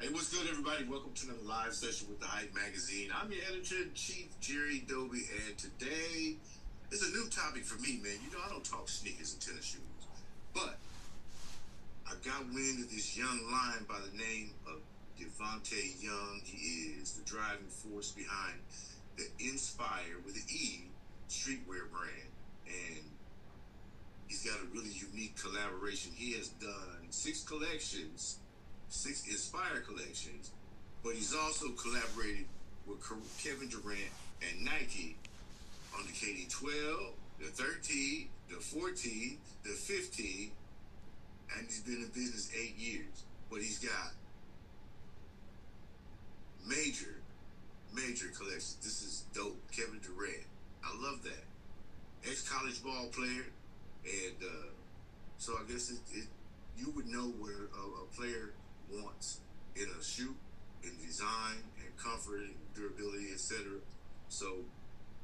Hey, what's good, everybody? Welcome to another live session with the Hype Magazine. I'm your editor-in-chief, Jerry Doby, and today is a new topic for me, man. You know, I don't talk sneakers and tennis shoes, but I got wind of this young lion by the name of DeVonte Young. He is the driving force behind the Enspire, with an E, streetwear brand, and he's got a really unique collaboration. He has done 6 Enspire collections, but he's also collaborated with Kevin Durant and Nike on the KD 12, the 13, the 14, the 15, and he's been in business 8 years. But he's got major collections. This is dope. Kevin Durant, I love that. Ex-college ball player, and so I guess you would know what a player wants in a shoe, in design and comfort and durability, etc. So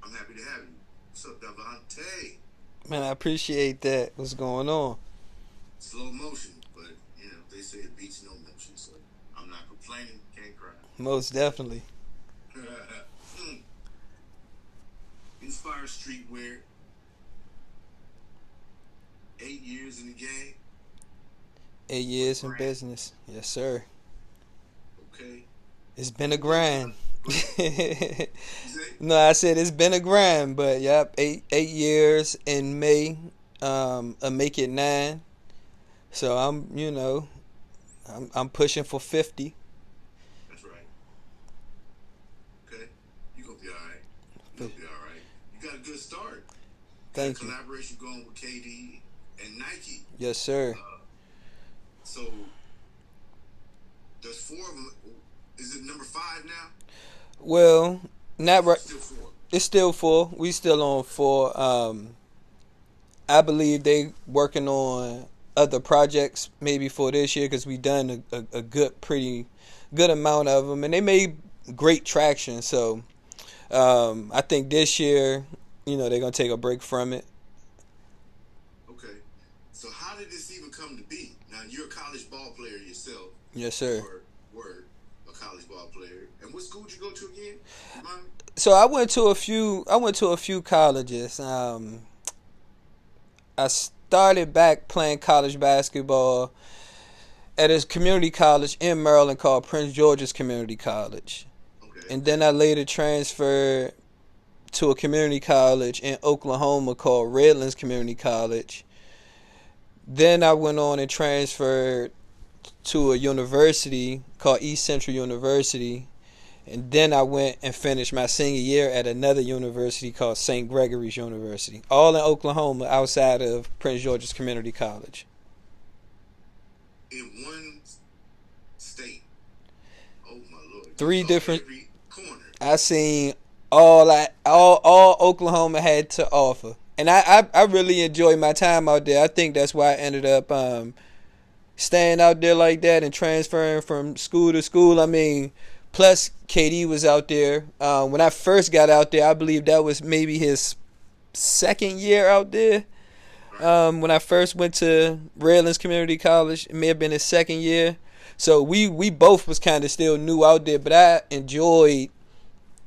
I'm happy to have you. What's up, DeVonte? Man, I appreciate that. What's going on? Slow motion, but you know they say it beats no motion, so I'm not complaining. Can't cry. Most definitely. Enspire Streetwear. 8 years in the game. 8 years in business. Yes, sir. Okay. It's been a grind. You No, I said it's been a grind, but yep, eight years in May. Make it 9. So I'm pushing for 50. That's right. Okay. You gonna be all right. You gonna be all right. You got a good start. Thank you. Collaboration going with KD and Nike. Yes, sir. So there's 4 of them. Is it number 5 now? Well, not right. Still 4. It's still 4. We still on 4. I believe they working on other projects maybe for this year because we done a pretty good amount of them, and they made great traction. So I think this year, they're gonna take a break from it. Okay. So how did this even come to be? Now you're a college ball player yourself. Yes, sir. Word, a college ball player. And what school did you go to again? You mind? So I went to a few. Colleges. I started back playing college basketball at a community college in Maryland called Prince George's Community College. Okay. And then I later transferred to a community college in Oklahoma called Redlands Community College. Then I went on and transferred to a university called East Central University. And then I went and finished my senior year at another university called St. Gregory's University, all in Oklahoma outside of Prince George's Community College. In one state. Oh my lord. 3 different. Every corner. I seen all Oklahoma had to offer. And I really enjoyed my time out there. I think that's why I ended up staying out there like that and transferring from school to school. I mean, plus KD was out there. When I first got out there, I believe that was maybe his second year out there. When I first went to Redlands Community College, it may have been his second year. So we both was kind of still new out there, but I enjoyed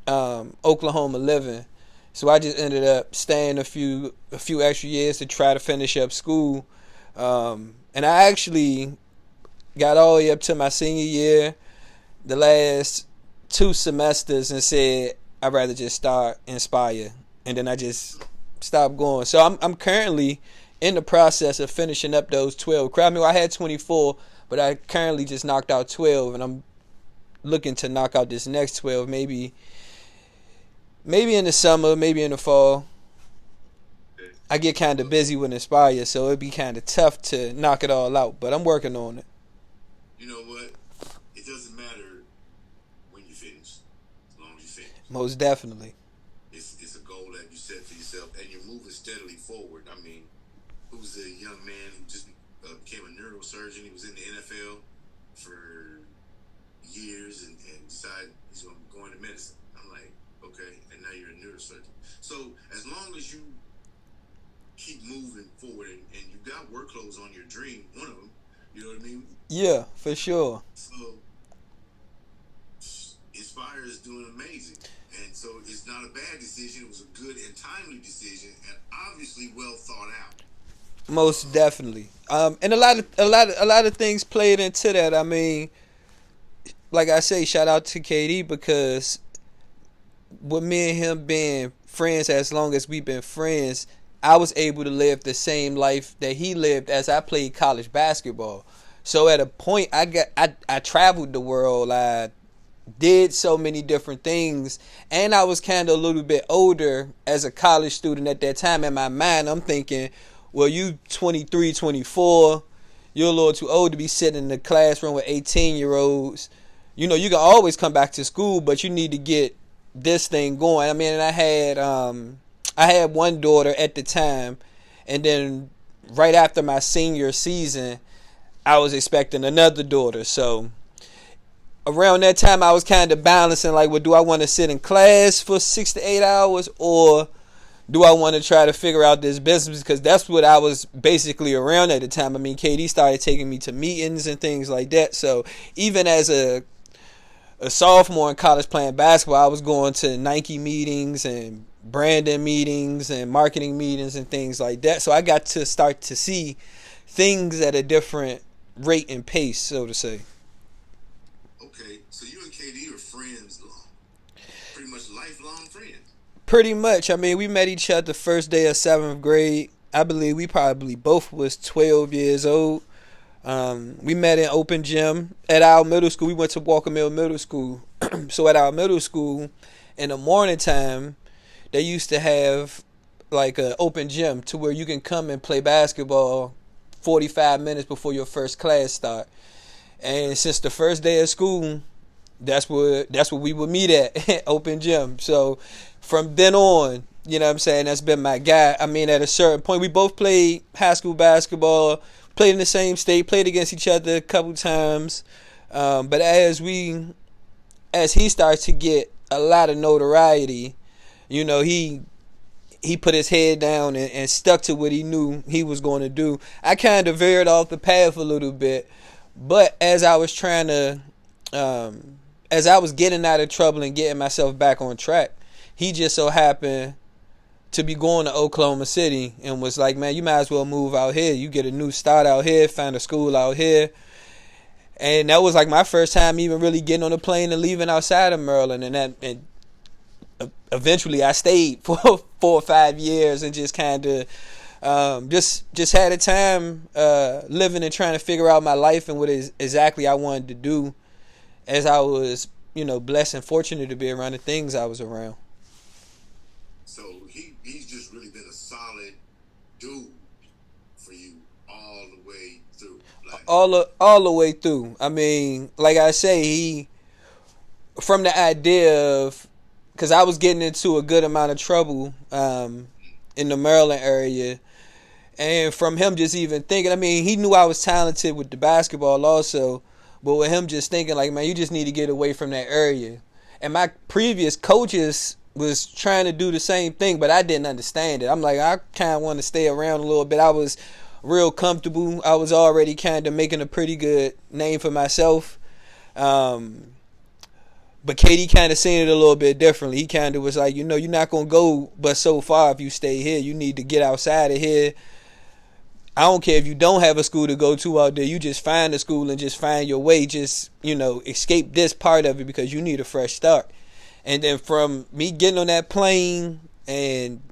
Oklahoma living. So I just ended up staying a few extra years to try to finish up school. And I actually got all the way up to my senior year, the last 2 semesters, and said I'd rather just start Enspire, and then I just stopped going. So I'm currently in the process of finishing up those 12. I mean, I had 24, but I currently just knocked out 12, and I'm looking to knock out this next 12, maybe in the summer, maybe in the fall. I get kind of busy with Enspire, so it'd be kind of tough to knock it all out, but I'm working on it. You know what? It doesn't matter when you finish, as long as you finish. Most definitely. It's a goal that you set for yourself, and you're moving steadily forward. I mean, who's a young man who just became a neurosurgeon? He was in the NFL for years and decided he's going to go into medicine. I'm like, okay, and now you're a neurosurgeon. So as long as you keep moving forward and you got work clothes on your dream, one of them, you know what I mean? Yeah, for sure. So So it's not a bad decision. It was a good and timely decision, and obviously well thought out. Most definitely. And a lot of things played into that. I mean, like I say, shout out to KD because with me and him being friends as long as we've been friends, I was able to live the same life that he lived as I played college basketball. So at a point, I traveled the world. I did so many different things, and I was kind of a little bit older as a college student at that time. In my mind, I'm thinking, well, you 23, 24, you're a little too old to be sitting in the classroom with 18-year-olds. You know, you can always come back to school, but you need to get this thing going. I mean, and I had one daughter at the time, and then right after my senior season, I was expecting another daughter. So around that time, I was kind of balancing, like, well, do I want to sit in class for 6 to 8 hours, or do I want to try to figure out this business? Because that's what I was basically around at the time. I mean, KD started taking me to meetings and things like that. So even as a sophomore in college playing basketball, I was going to Nike meetings and branding meetings and marketing meetings and things like that. So I got to start to see things at a different rate and pace, so to say. Okay, so you and KD are friends, pretty much lifelong friends. Pretty much. I mean, we met each other the first day of 7th grade. I believe we probably both was 12 years old. We met in open gym at our middle school. We went to Walker Mill Middle School. So at our middle school, in the morning time, they used to have like an open gym to where you can come and play basketball 45 minutes before your first class start. And since the first day of school, that's what we would meet at open gym. So from then on, you know what I'm saying, that's been my guy. I mean, at a certain point, we both played high school basketball, played in the same state, played against each other a couple times. But as he starts to get a lot of notoriety, you know, he put his head down and stuck to what he knew he was going to do. I kind of veered off the path a little bit, but as I was getting out of trouble and getting myself back on track, he just so happened to be going to Oklahoma City and was like, man, you might as well move out here. You get a new start out here, find a school out here. And that was like my first time even really getting on a plane and leaving outside of Maryland. And eventually I stayed for 4 or 5 years and just kind of just had a time living and trying to figure out my life and what exactly I wanted to do, as I was, you know, blessed and fortunate to be around the things I was around. So he's just really been a solid dude for you all the way through. Like, all the way through. I mean, like I say, he, from the idea of, because I was getting into a good amount of trouble in the Maryland area, and from him just even thinking, I mean, he knew I was talented with the basketball also, but with him just thinking like, man, you just need to get away from that area. And my previous coaches was trying to do the same thing, but I didn't understand it. I'm like, I kind of want to stay around a little bit. I was real comfortable. I was already kind of making a pretty good name for myself. But KD kind of seen it a little bit differently. He kind of was like, you know, you're not going to go but so far if you stay here. You need to get outside of here. I don't care if you don't have a school to go to out there. You just find a school and just find your way. Just, you know, escape this part of it because you need a fresh start. And then from me getting on that plane and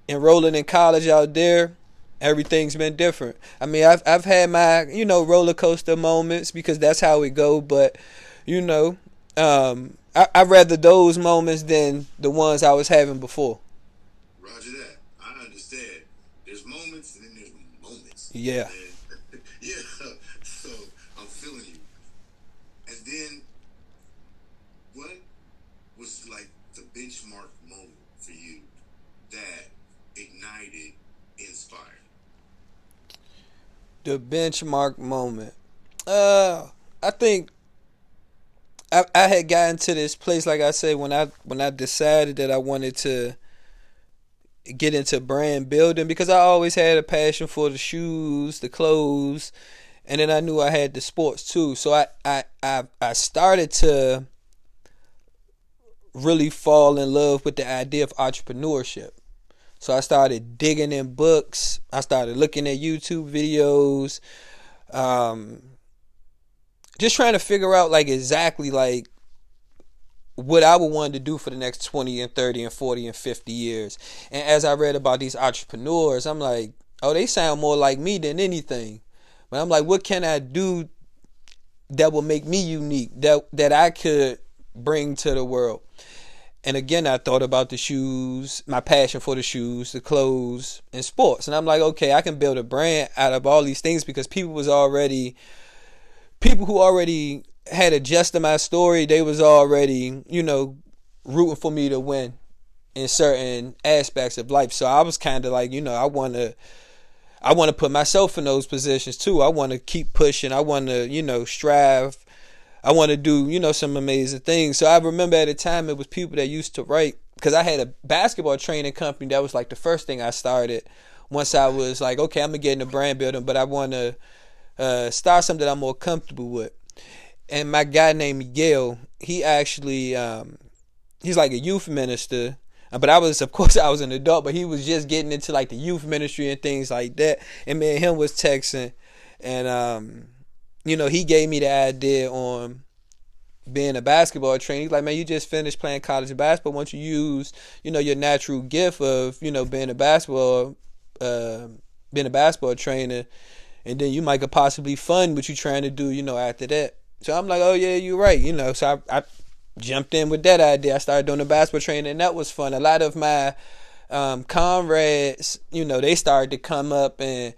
enrolling in college out there, everything's been different. I mean, I've had my, you know, roller coaster moments because that's how it go. But, you know, I'd rather those moments than the ones I was having before. Roger that. I understand. There's moments and then there's moments. Yeah. And, yeah. So I'm feeling you. And then what was like the benchmark moment for you that ignited Enspire? The benchmark moment. I think I had gotten to this place, like I said, when I decided that I wanted to get into brand building, because I always had a passion for the shoes, the clothes, and then I knew I had the sports too. So I started to really fall in love with the idea of entrepreneurship. So I started digging in books. I started looking at YouTube videos. Just trying to figure out like exactly like what I would want to do for the next 20 and 30 and 40 and 50 years. And as I read about these entrepreneurs, I'm like, oh, they sound more like me than anything. But I'm like, what can I do that will make me unique, that I could bring to the world? And again, I thought about the shoes, my passion for the shoes, the clothes, and sports. And I'm like, okay, I can build a brand out of all these things because people who already had adjusted my story, they was already, rooting for me to win in certain aspects of life. So I was kind of like, I want to put myself in those positions too. I want to keep pushing. I want to, strive. I want to do, some amazing things. So I remember at the time it was people that used to write, because I had a basketball training company. That was like the first thing I started once I was like, okay, I'm going to get into brand building, but I want to start something that I'm more comfortable with. And my guy named Miguel, he actually, he's like a youth minister. But I was an adult, but he was just getting into like the youth ministry and things like that. And me and him was texting, and he gave me the idea on being a basketball trainer. He's like, man, you just finished playing college basketball. Once you use, your natural gift of, being a basketball trainer, and then you might could possibly fund what you're trying to do, after that. So I'm like, oh yeah, you're right, So I jumped in with that idea. I started doing the basketball training, and that was fun. A lot of my comrades, they started to come up, and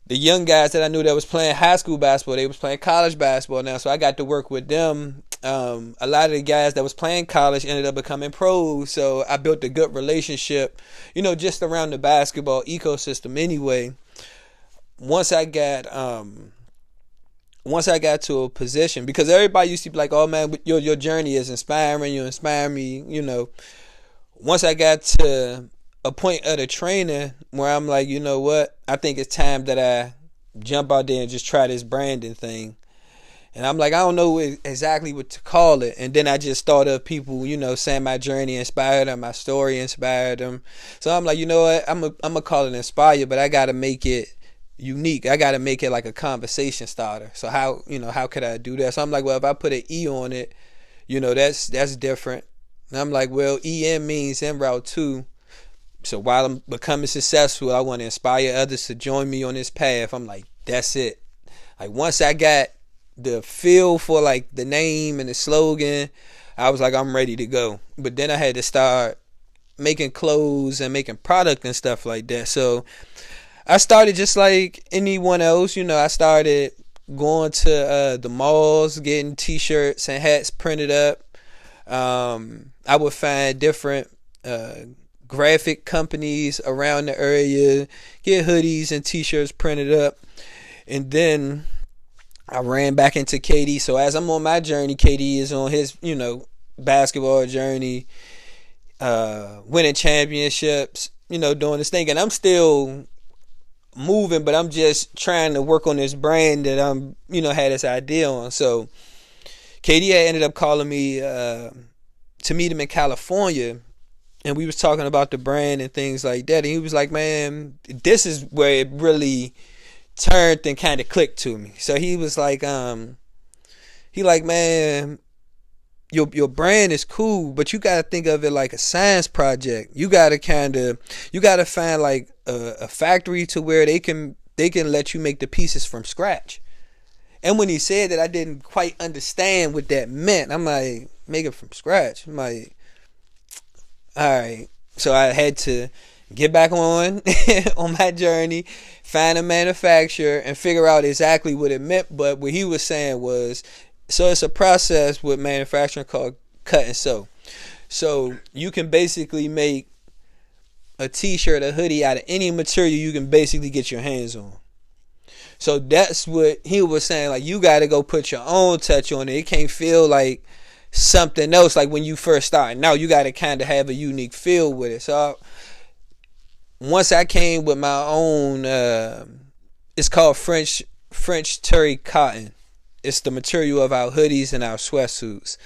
the young guys that I knew that was playing high school basketball, they was playing college basketball now. So I got to work with them. A lot of the guys that was playing college ended up becoming pros. So I built a good relationship, just around the basketball ecosystem anyway. Once I got to a position, because everybody used to be like, oh man, your journey is inspiring, you inspire me, Once I got to a point of the training where I'm like, you know what, I think it's time that I jump out there and just try this branding thing. And I'm like, I don't know exactly what to call it. And then I just thought of people, saying my journey inspired them, my story inspired them. So I'm like, you know what, I'm gonna call it Inspire, but I gotta make it unique. I gotta make it like a conversation starter. So how could I do that? So I'm like, well, if I put an E on it, that's different. And I'm like, well, EM means en route to. So while I'm becoming successful, I want to inspire others to join me on this path. I'm like, that's it. Like once I got the feel for like the name and the slogan, I was like, I'm ready to go. But then I had to start making clothes and making product and stuff like that. So I started just like anyone else, I started going to the malls, getting t-shirts and hats printed up. I would find different graphic companies around the area, get hoodies and t-shirts printed up. And then I ran back into KD. So as I'm on my journey, KD is on his, basketball journey, winning championships, doing this thing. And I'm still moving, but I'm just trying to work on this brand that I'm, had this idea on. So KD had ended up calling me to meet him in California, and we was talking about the brand and things like that. And he was like, man, this is where it really turned and kind of clicked to me. So he was like, man, your brand is cool, but you got to think of it like a science project. You got to find like a factory to where they can let you make the pieces from scratch. And when he said that, I didn't quite understand what that meant. I'm like, make it from scratch. I'm like, all right. So I had to get back on my journey, find a manufacturer, and figure out exactly what it meant. But what he was saying was, so it's a process with manufacturing called cut and sew. So you can basically make a t-shirt, a hoodie out of any material you can basically get your hands on. So that's what he was saying. Like, you got to go put your own touch on it. It can't feel like something else like when you first start. Now you got to kind of have a unique feel with it. So once I came with my own, it's called French terry cotton. It's the material of our hoodies and our sweatsuits.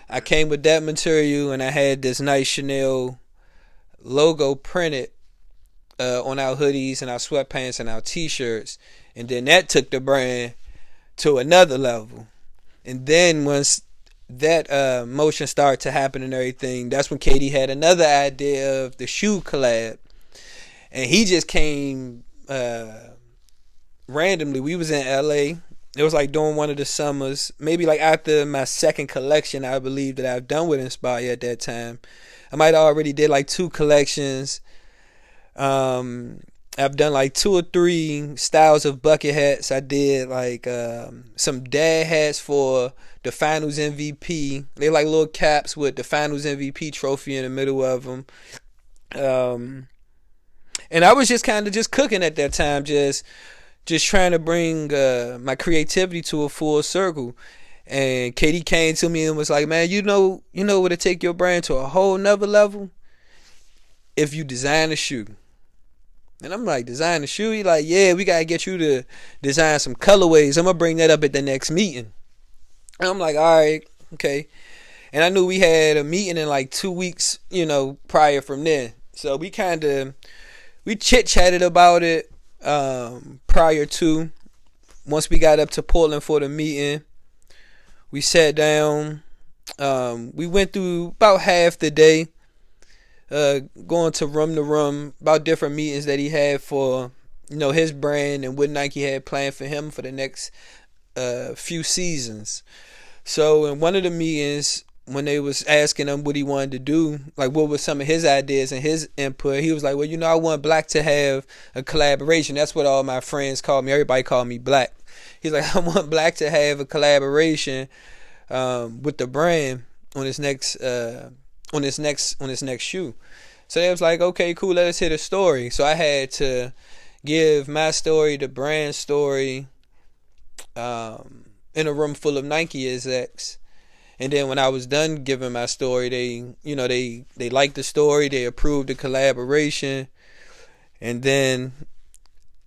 I came with that material, and I had this nice Chanel logo printed on our hoodies and our sweatpants and our t-shirts, and then that took the brand to another level. And then once that motion started to happen and everything, that's when Katie had another idea of the shoe collab, and he just came randomly. We was in LA. It was like during one of the summers, maybe like after my second collection, I believe, that I've done with Enspire at that time. I might have already did like 2 collections. I've done like 2 or 3 styles of bucket hats. I did like some dad hats for the finals MVP. They're like little caps with the finals MVP trophy in the middle of them. And I was just kind of just cooking at that time, just trying to bring my creativity to a full circle. And Katie came to me and was like, man, you know what to take your brand to a whole nother level? If you design a shoe. And I'm like, design a shoe? He like, yeah, we got to get you to design some colorways. I'm going to bring that up at the next meeting. And I'm like, all right, okay. And I knew we had a meeting in like 2 weeks, prior from there. So we chit-chatted about it prior to. Once we got up to Portland for the meeting, we sat down. We went through about half the day, going to room about different meetings that he had for his brand and what Nike had planned for him for the next few seasons. So in one of the meetings, when they was asking him what he wanted to do, like what were some of his ideas and his input, he was like, well, I want Black to have a collaboration. That's what all my friends call me. Everybody called me Black. He's like, I want Black to have a collaboration with the brand on his next shoe. So they was like, okay, cool, let us hit a story. So I had to give my story, the brand story, in a room full of Nike execs. And then when I was done giving my story, they liked the story, they approved the collaboration, and then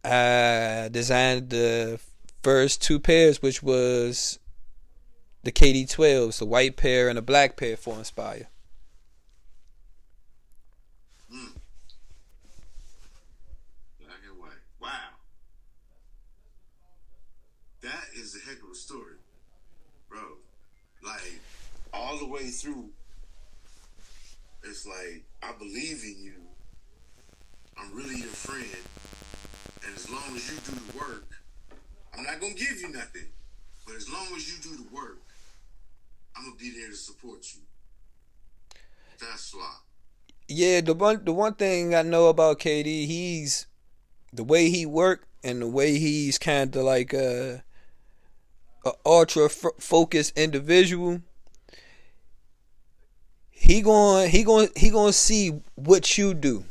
I designed the first 2 pairs, which was the KD12s, the white pair and a black pair for Enspire. Black and white. Wow. That is a heck of a story, bro. Like, all the way through, it's like, I believe in you. I'm really your friend. And as long as you do the work, I'm not going to give you nothing. But as long as you do the work, I'm going to be there to support you. That's why. Yeah, the one thing I know about KD, he's the way he work and the way he's kind of like a ultra focused individual. He going see what you do,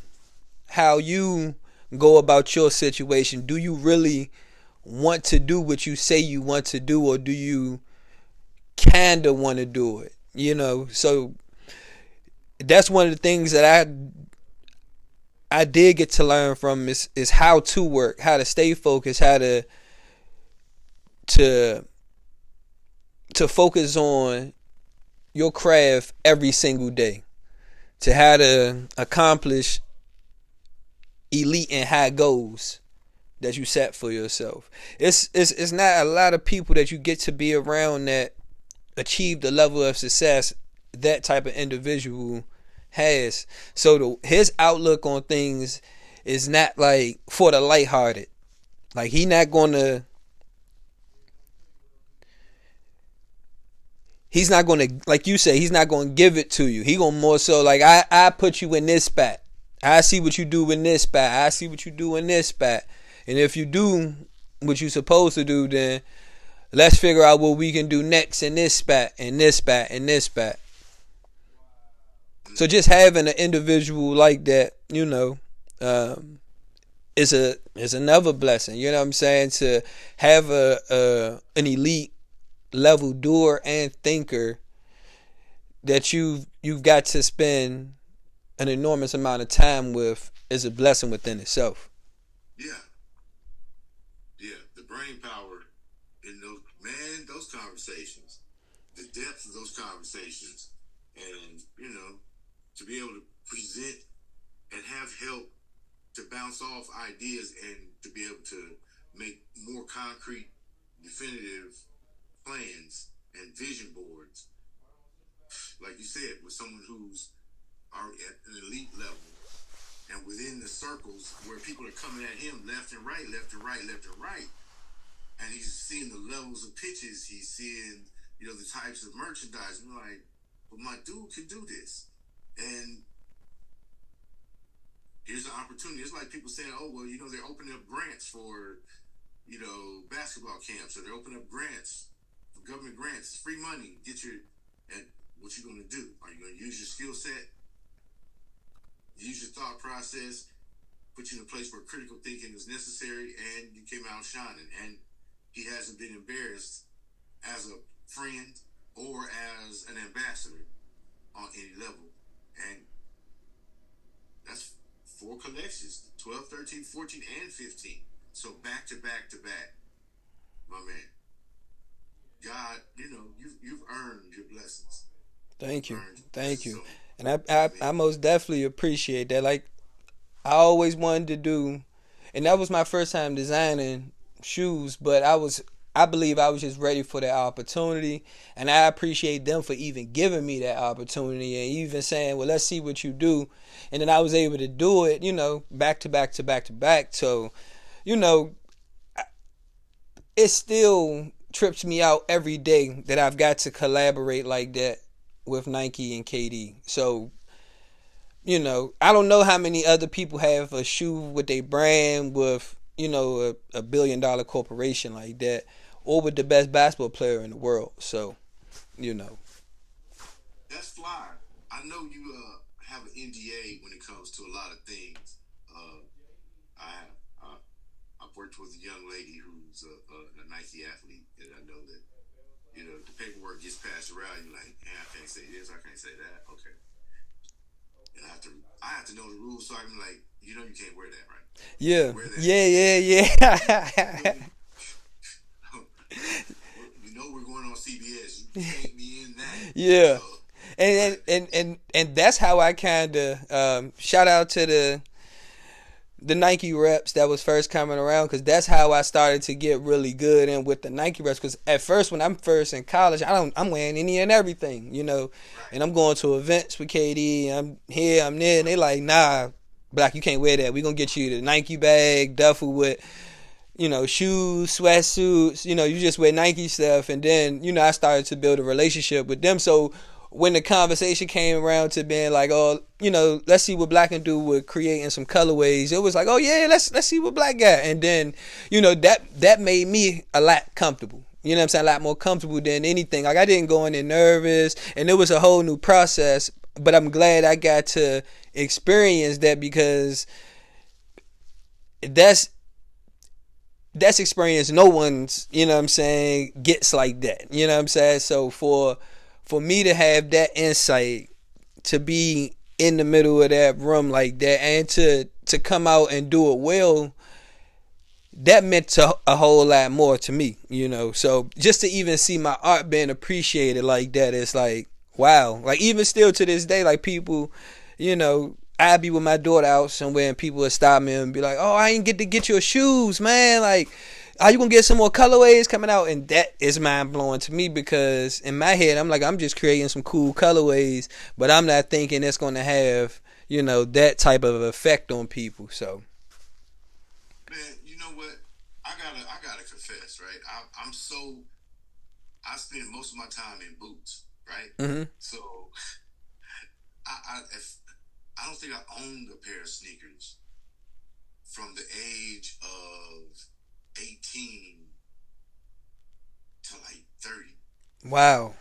how you go about your situation. Do you really want to do what you say you want to do, or do you kinda want to do it? So that's one of the things that I did get to learn from is how to work, how to stay focused, how to focus on your craft every single day, to how to accomplish elite and high goals that you set for yourself. It's not a lot of people that you get to be around that achieve the level of success that type of individual has. So his outlook on things is not like for the lighthearted. Like he's not gonna like you say, he's not gonna give it to you. He gonna more so like I put you in this spot. I see what you do in this spot. I see what you do in this spot. And if you do what you're supposed to do, then let's figure out what we can do next in this spot, and this spot, and this spot. So just having an individual like that, is another blessing. You know what I'm saying? To have an elite level doer and thinker that you've got to spend an enormous amount of time with is a blessing within itself. Yeah. The brain power in those conversations. the depth of those conversations, and to be able to present and have help to bounce off ideas and to be able to make more concrete, definitive plans and vision boards, like you said, with someone who's already at an elite level and within the circles where people are coming at him left and right, left and right, left and right. And he's seeing the levels of pitches. He's seeing, the types of merchandise. And like, well, my dude can do this. And here's an opportunity. It's like people saying, oh, well, they're opening up grants for, basketball camps. Or they're opening up grants, for government grants. It's free money. And what you going to do? Are you going to use your skill set? Use your thought process? Put you in a place where critical thinking is necessary, and you came out shining. And he hasn't been embarrassed as a friend or as an ambassador on any level. And that's 4 collections, 12, 13, 14, and 15. So back to back to back, my man. God, you've earned your blessings. Thank you. Thank you. And I most definitely appreciate that. Like, I always wanted to do, and that was my first time designing shoes, but I believe I was just ready for that opportunity, and I appreciate them for even giving me that opportunity and even saying, well, let's see what you do. And then I was able to do it, back to back to back to back. So, it still trips me out every day that I've got to collaborate like that with Nike and KD. So, I don't know how many other people have a shoe with their brand with, a billion-dollar corporation like that, or with the best basketball player in the world. So, That's fly. I know you have an NDA when it comes to a lot of things. I've worked with a young lady who's a Nike athlete, and I know that the paperwork gets passed around. You're like, I can't say this, I can't say that. Okay, and I have to know the rules, so I'm like, you can't wear that, right? Yeah, yeah. We're going on CBS. You can't be in that. Yeah. So, and that's how I kind of shout out to the Nike reps that was first coming around, because that's how I started to get really good in with the Nike reps. Because at first, when I'm first in college, I'm wearing any and everything, and I'm going to events with KD. I'm here, I'm there, and they like, nah, Black, you can't wear that. We gonna get you the Nike bag, duffel with, shoes, sweatsuits. You just wear Nike stuff, and then I started to build a relationship with them. So when the conversation came around to being like, oh, let's see what Black can do with creating some colorways, it was like, oh yeah, let's see what Black got. And then, that made me a lot comfortable. You know what I'm saying? A lot more comfortable than anything. Like, I didn't go in there nervous, and it was a whole new process. But I'm glad I got to experience that, because that's experience no one's, gets like that. You know what I'm saying? So for me to have that insight, to be in the middle of that room like that, and to come out and do it well, that meant a whole lot more to me, So just to even see my art being appreciated like that, it's like, wow. Like, even still to this day, like, people, I'd be with my daughter out somewhere, and people would stop me and be like, oh, I ain't get to get your shoes, man. Like, are you gonna get some more colorways coming out? And that is mind blowing to me, because in my head, I'm like, I'm just creating some cool colorways, but I'm not thinking it's gonna have, that type of effect on people. So, man, you know what? I gotta confess, right? I spend most of my time in boots, right? Mm-hmm. So I don't think I owned a pair of sneakers from the age of 18 to like 30. Wow.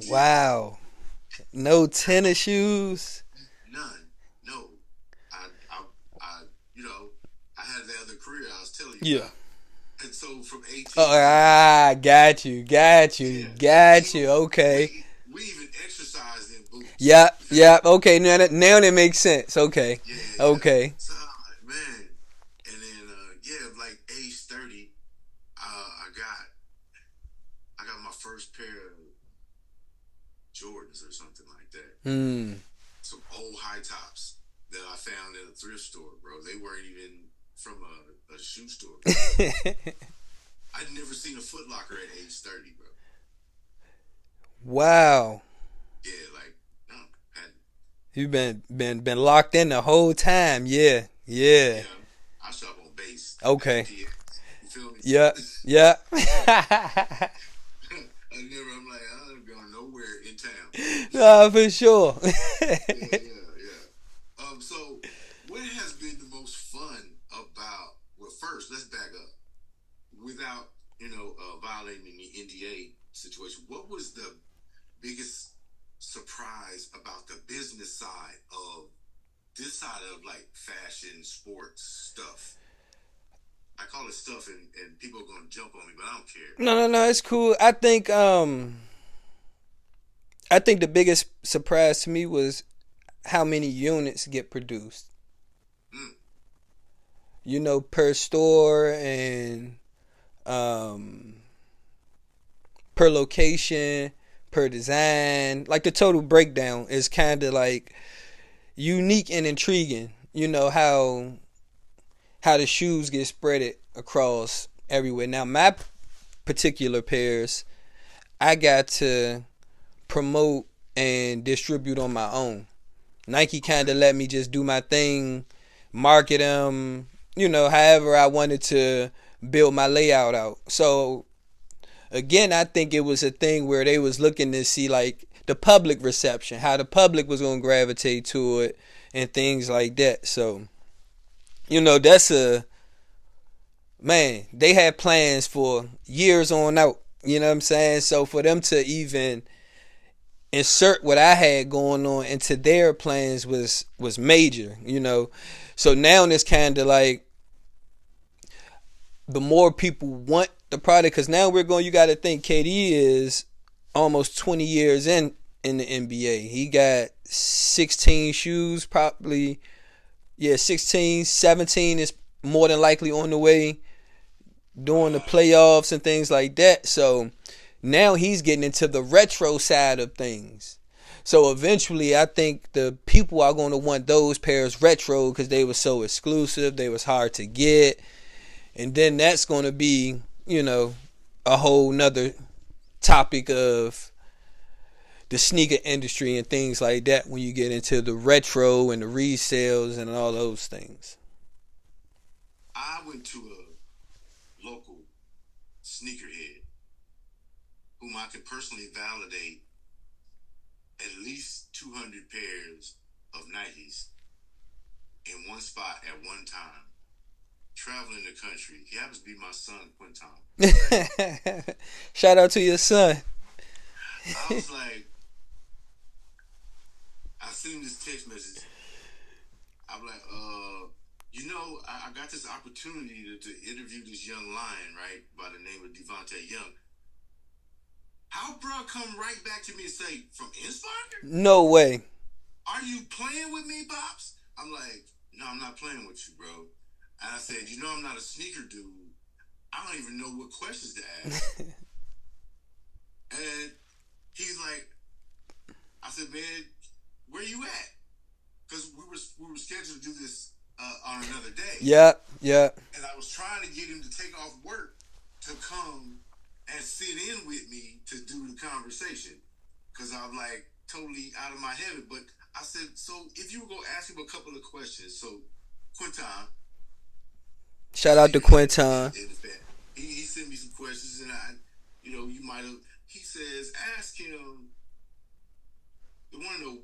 Wow. No tennis shoes? None. No. I had that other career I was telling you Yeah. about. And so from 18. Oh, got you. Yeah. Okay. We even exercised in boots. Yeah. Okay. Now that makes sense. Okay. Yeah. Okay. So, man. And then, like age 30, I got my first pair of Jordans or something like that. Mm. Some old high tops that I found at a thrift store, bro. They weren't even from a shoe store. I'd never seen a Foot Locker at age 30, bro. Wow. Yeah, like no, hadn't. You've been locked in the whole time. Yeah. Yeah, I shop on base. Okay. You feel me? Yeah. Yeah. I'm like, I'm going nowhere in town. Nah, for sure. Yeah. So, what has been the most fun about? Well, first, let's back up. Without violating the NDA situation, what was the biggest surprise about the business side of this side of like fashion, sports stuff? I call it stuff, and people are going to jump on me, but I don't care. No, it's cool. I think the biggest surprise to me was how many units get produced. Per store and per location, per design. Like the total breakdown is kind of like unique and intriguing. How the shoes get spread across everywhere. Now my particular pairs, I got to promote and distribute on my own. Nike kind of let me just do my thing, market them, however I wanted to build my layout out. So again, I think it was a thing where they was looking to see like the public reception, how the public was going to gravitate to it and things like that. So, that's they had plans for years on out, you know what I'm saying? So for them to even insert what I had going on into their plans was major, So now it's kind of like the more people want the product, because now you got to think KD is almost 20 years in the NBA. He got 16 shoes, probably. Yeah, 16, 17 is more than likely on the way during the playoffs and things like that. So now he's getting into the retro side of things. So eventually I think the people are going to want those pairs retro because they were so exclusive. They was hard to get. And then that's going to be, a whole nother topic of the sneaker industry and things like that when you get into the retro and the resales and all those things. I went to a local sneakerhead whom I could personally validate at least 200 pairs of Nikes in one spot at one time. Traveling the country. He happens to be my son, Quinton. Shout out to your son. I was like, I seen this text message. I'm like, I got this opportunity to interview this young lion, right, by the name of DeVonte Young. How bro come right back to me and say, from Enspire? No way. Are you playing with me, Pops? I'm like, no, I'm not playing with you, bro. And I said, I'm not a sneaker dude. I don't even know what questions to ask. And he's like, I said, man, where you at? Because we were scheduled to do this on another day. Yeah. And I was trying to get him to take off work to come and sit in with me to do the conversation. Because I'm like totally out of my head. But I said, so if you were going to ask him a couple of questions. So, Quinton. Shout out to Quinton. He sent me some questions and you might have, he says, ask him, I want to know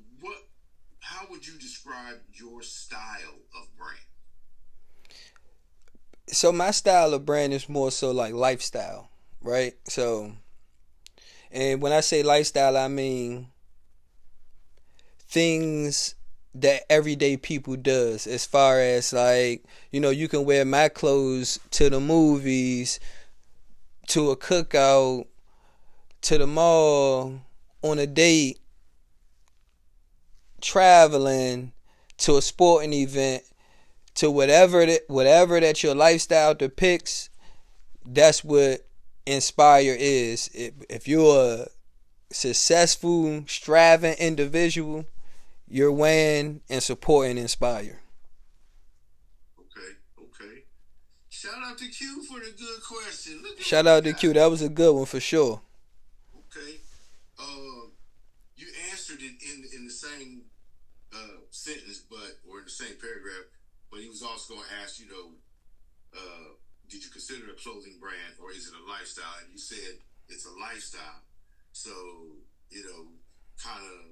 how would you describe your style of brand? So my style of brand is more so like lifestyle, right? So, and when I say lifestyle, I mean things that everyday people does, as far as like, you can wear my clothes to the movies, to a cookout, to the mall, on a date, traveling, to a sporting event, to whatever that your lifestyle depicts. That's what Enspire is. If you're a successful, striving individual, you're weighing and supporting Enspire. Okay, okay. Shout out to Q for the good question. Look at Shout what we out to got. Q. That was a good one for sure. Okay. You answered it in the same sentence, or in the same paragraph. But he was also going to ask, did you consider it a clothing brand or is it a lifestyle? And you said it's a lifestyle. So kind of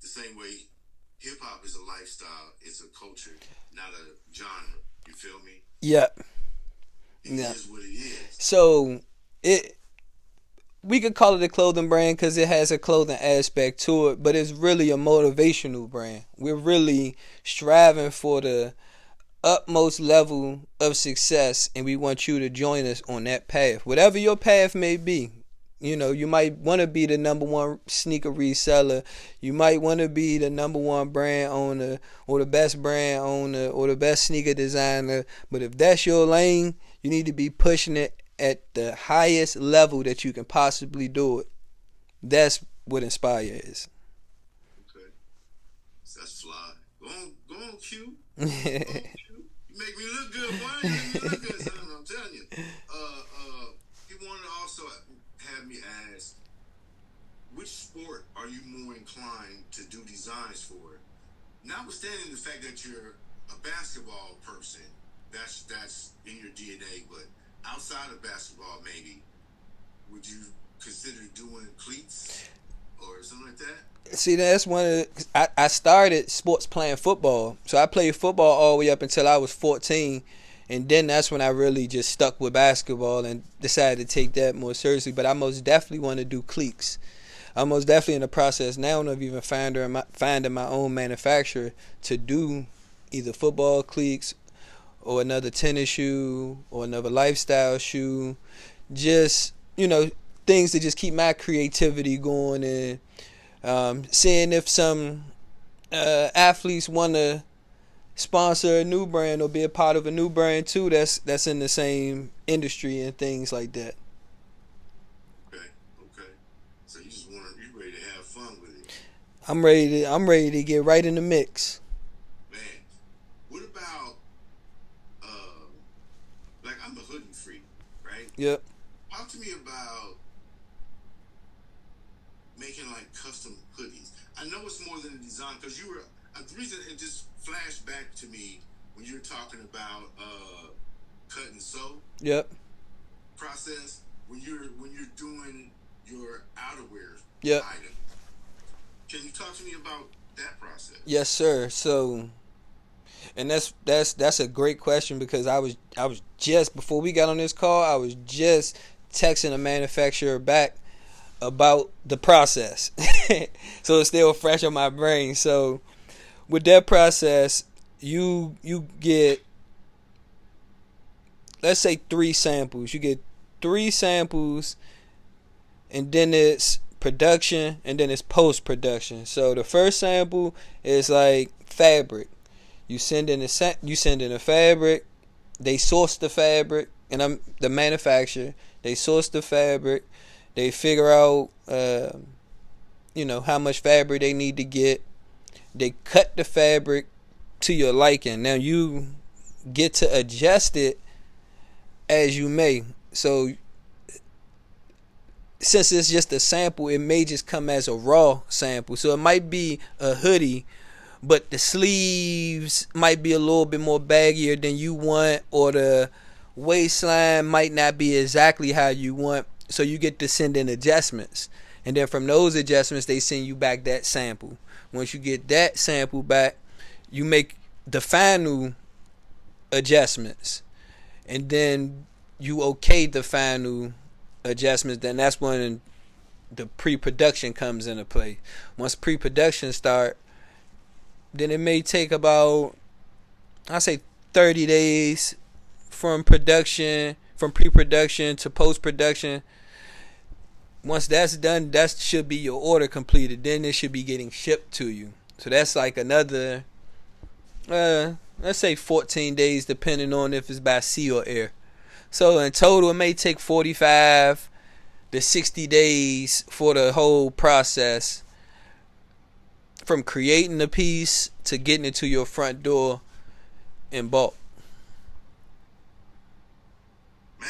the same way hip hop is a lifestyle, it's a culture, not a genre. You feel me? Yep. It Yeah. is what it is. So we could call it a clothing brand because it has a clothing aspect to it, but it's really a motivational brand. We're really striving for the utmost level of success, and we want you to join us on that path, whatever your path may be. You might want to be the number one sneaker reseller. You might want to be the number one brand owner or the best brand owner or the best sneaker designer. But if that's your lane, you need to be pushing it at the highest level that you can possibly do it. That's what Enspire is. Okay. That's fly. Go on, Q. Go on, Q. You make me look good, boy. You make me look good, son. I'm telling you. He wanted to also have me ask, which sport are you more inclined to do designs for? Notwithstanding the fact that you're a basketball person, that's in your DNA, but outside of basketball, maybe, would you consider doing cleats or something like that? See, that's one of I started sports playing football. So I played football all the way up until I was 14. And then that's when I really just stuck with basketball and decided to take that more seriously. But I most definitely want to do cleats. I'm most definitely in the process now of even finding my own manufacturer to do either football cleats or another tennis shoe or another lifestyle shoe. Just, things to just keep my creativity going, and seeing if some athletes want to sponsor a new brand or be a part of a new brand too that's in the same industry and things like that. Okay. So you ready to have fun with it? I'm ready to get right in the mix. Man, what about like I'm a hoodie freak, right? Yep. Talk to me about making like custom hoodies. I know it's more than a design because the reason it just flashed back to me when you were talking about cut and sew. Yep. Process when you're doing your outerwear. Yep. Item. Can you talk to me about that process? Yes, sir. So, and that's a great question because I was just before we got on this call, I was just texting a manufacturer back about the process. So it's still fresh on my brain. So with that process, you get, let's say 3 samples. You get 3 samples, and then it's production, and then it's post-production. So the first sample is like fabric. You send in a fabric. They source the fabric, and I'm the manufacturer. They source the fabric. They figure out, how much fabric they need to get. They cut the fabric to your liking. Now you get to adjust it as you may. So since it's just a sample, it may just come as a raw sample. So it might be a hoodie, but the sleeves might be a little bit more baggier than you want, or the waistline might not be exactly how you want. So you get to send in adjustments. And then from those adjustments, they send you back that sample. Once you get that sample back, you make the final adjustments. And then you okay the final adjustments. Then that's when the pre-production comes into play. Once pre-production start, then it may take about, I say 30 days from pre-production to post-production. Once that's done, that should be your order completed. Then it should be getting shipped to you. So that's like another, let's say 14 days, depending on if it's by sea or air. So in total, it may take 45 to 60 days for the whole process from creating the piece to getting it to your front door in bulk. Man,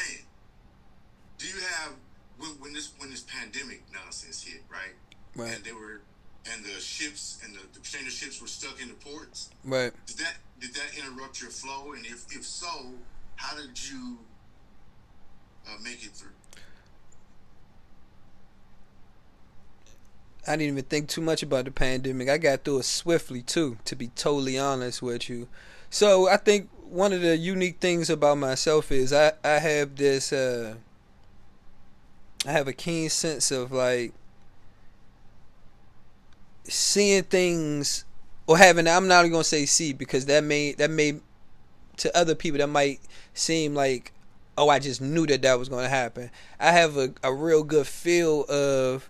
do you have when this pandemic nonsense hit, right? Right. And the container ships were stuck in the ports. Right. Did that interrupt your flow? And if so, how did you make it through? I didn't even think too much about the pandemic. I got through it swiftly too, to be totally honest with you. So I think one of the unique things about myself is I have this I have a keen sense of like seeing things or having, I'm not even gonna say see, because that may to other people that might seem like, oh, I just knew that was gonna happen. I have a real good feel of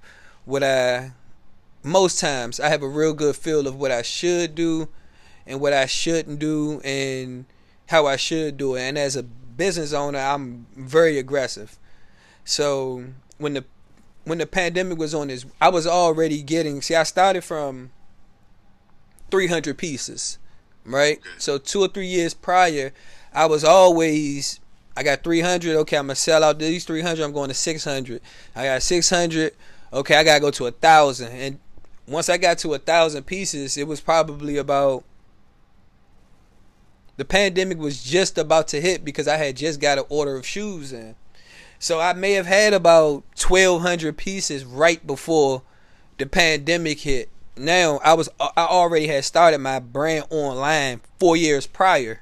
most times I have a real good feel of what I should do and what I shouldn't do and how I should do it. And as a business owner, I'm very aggressive. So when the pandemic was on this, I was already getting, I started from 300 pieces, right? So 2 or 3 years prior, I got 300. Okay, I'm gonna sell out these 300. I'm going to 600. I got 600. Okay, I gotta go to 1,000. And once I got to 1,000 pieces, it was probably about, the pandemic was just about to hit because I had just got an order of shoes in. So I may have had about 1,200 pieces right before the pandemic hit. Now I already had started my brand online 4 years prior.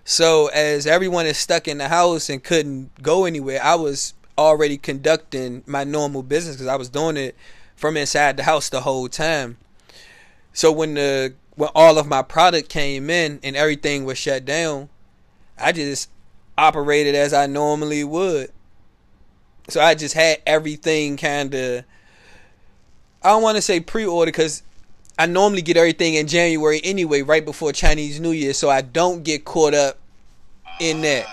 So as everyone is stuck in the house and couldn't go anywhere, I was already conducting my normal business because I was doing it from inside the house the whole time. So when all of my product came in and everything was shut down, I just operated as I normally would. So I just had everything kind of, I don't want to say pre-order because I normally get everything in January anyway, right before Chinese New Year, so I don't get caught up in that.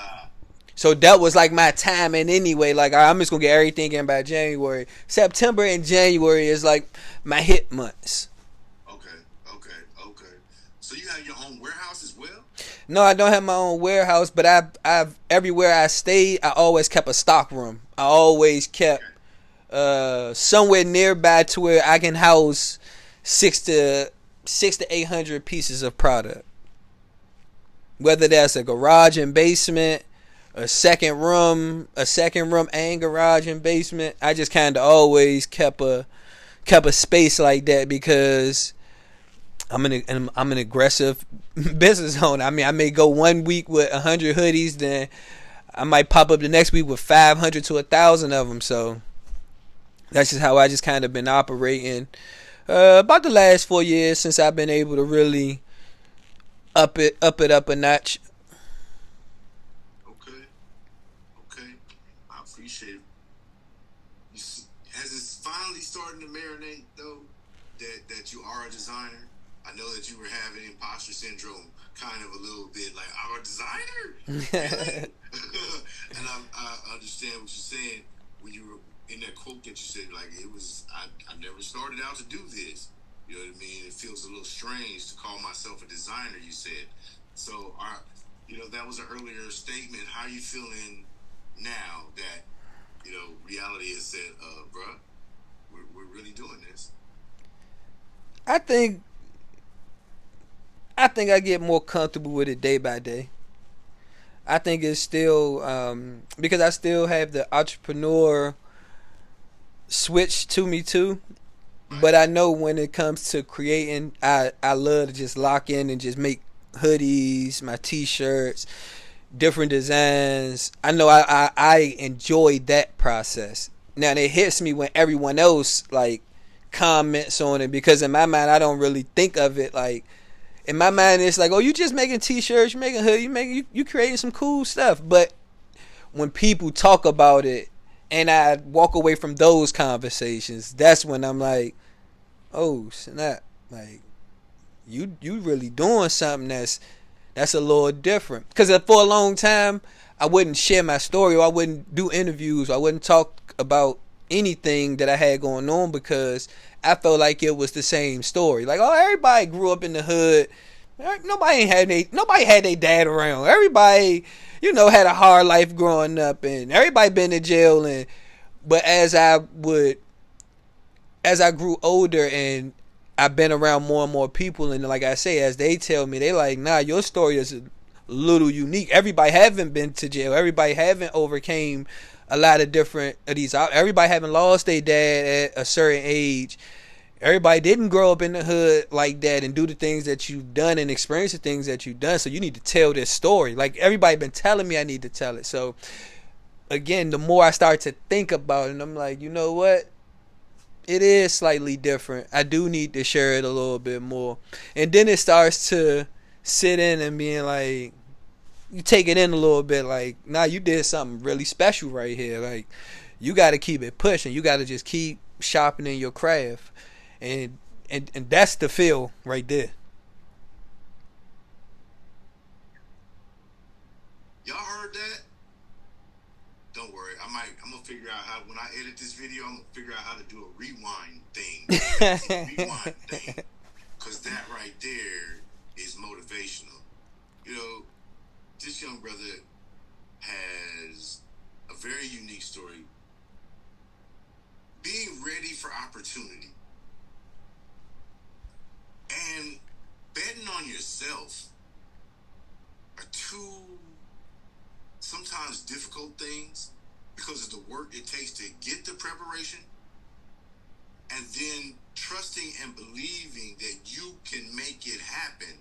So that was like my timing anyway. Like, I'm just going to get everything in by January. September and January is like my hit months. Okay. So you have your own warehouse as well? No, I don't have my own warehouse, but I've everywhere I stayed, I always kept a stock room. I always kept somewhere nearby to where I can house 600 to 800 pieces of product. Whether that's a garage and basement, a second room and garage and basement, I just kind of always kept a space like that because I'm an aggressive business owner. I mean, I may go 1 week with 100 hoodies, then I might pop up the next week with 500 to 1,000 of them. So that's just how I just kind of been operating about the last 4 years since I've been able to really up it a notch. Okay, I appreciate it. Has it finally starting to marinate though that you are a designer? I know that you were having imposter syndrome kind of a little bit, like, I'm a designer? Really? And I understand what you're saying when you were in that quote that you said, like, I never started out to do this. You know what I mean? It feels a little strange to call myself a designer, you said. So, that was an earlier statement. How are you feeling now that, reality has said, bruh, we're really doing this? I think I get more comfortable with it day by day. I think it's still because I still have the entrepreneur switch to me too. But I know when it comes to creating, I love to just lock in and just make hoodies, my t-shirts, different designs. I know I enjoy that process. Now it hits me when everyone else like comments on it, because in my mind I don't really think of it like, in my mind it's like, oh, you just making t-shirts, you making hoodies, you creating some cool stuff. But when people talk about it and I walk away from those conversations, that's when I'm like, oh snap, like you really doing something that's a little different. Because for a long time I wouldn't share my story, or I wouldn't do interviews, or I wouldn't talk about anything that I had going on, because I felt like it was the same story. Like, oh, everybody grew up in the hood. Nobody had their dad around. Everybody, had a hard life growing up, and everybody been to jail. But as I grew older and I've been around more and more people, and like I say, as they tell me, they like, nah, your story is a little unique. Everybody haven't been to jail. Everybody haven't overcame a lot of different of these. Everybody haven't lost their dad at a certain age. Everybody didn't grow up in the hood like that and do the things that you've done and experience the things that you've done. So you need to tell this story. Like, everybody been telling me I need to tell it. So again, the more I start to think about it, and I'm like, you know what? It is slightly different. I do need to share it a little bit more. And then it starts to sit in and being like, you take it in a little bit, like, nah, you did something really special right here. Like, you got to keep it pushing. You got to just keep sharpening your craft. And that's the feel right there. Y'all heard that? Don't worry, I'm gonna figure out how, when I edit this video, I'm gonna figure out how to do a rewind thing. Cause that right there is motivational. This young brother has a very unique story. Being ready for opportunity and betting on yourself are two sometimes difficult things because of the work it takes to get the preparation, and then trusting and believing that you can make it happen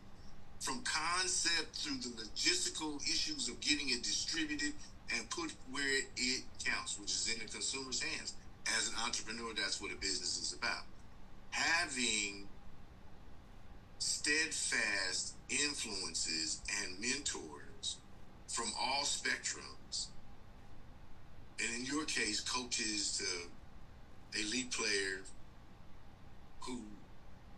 from concept through the logistical issues of getting it distributed and put where it counts, which is in the consumer's hands. As an entrepreneur, that's what a business is about. Having steadfast influences and mentors from all spectrums, and in your case, coaches to elite players who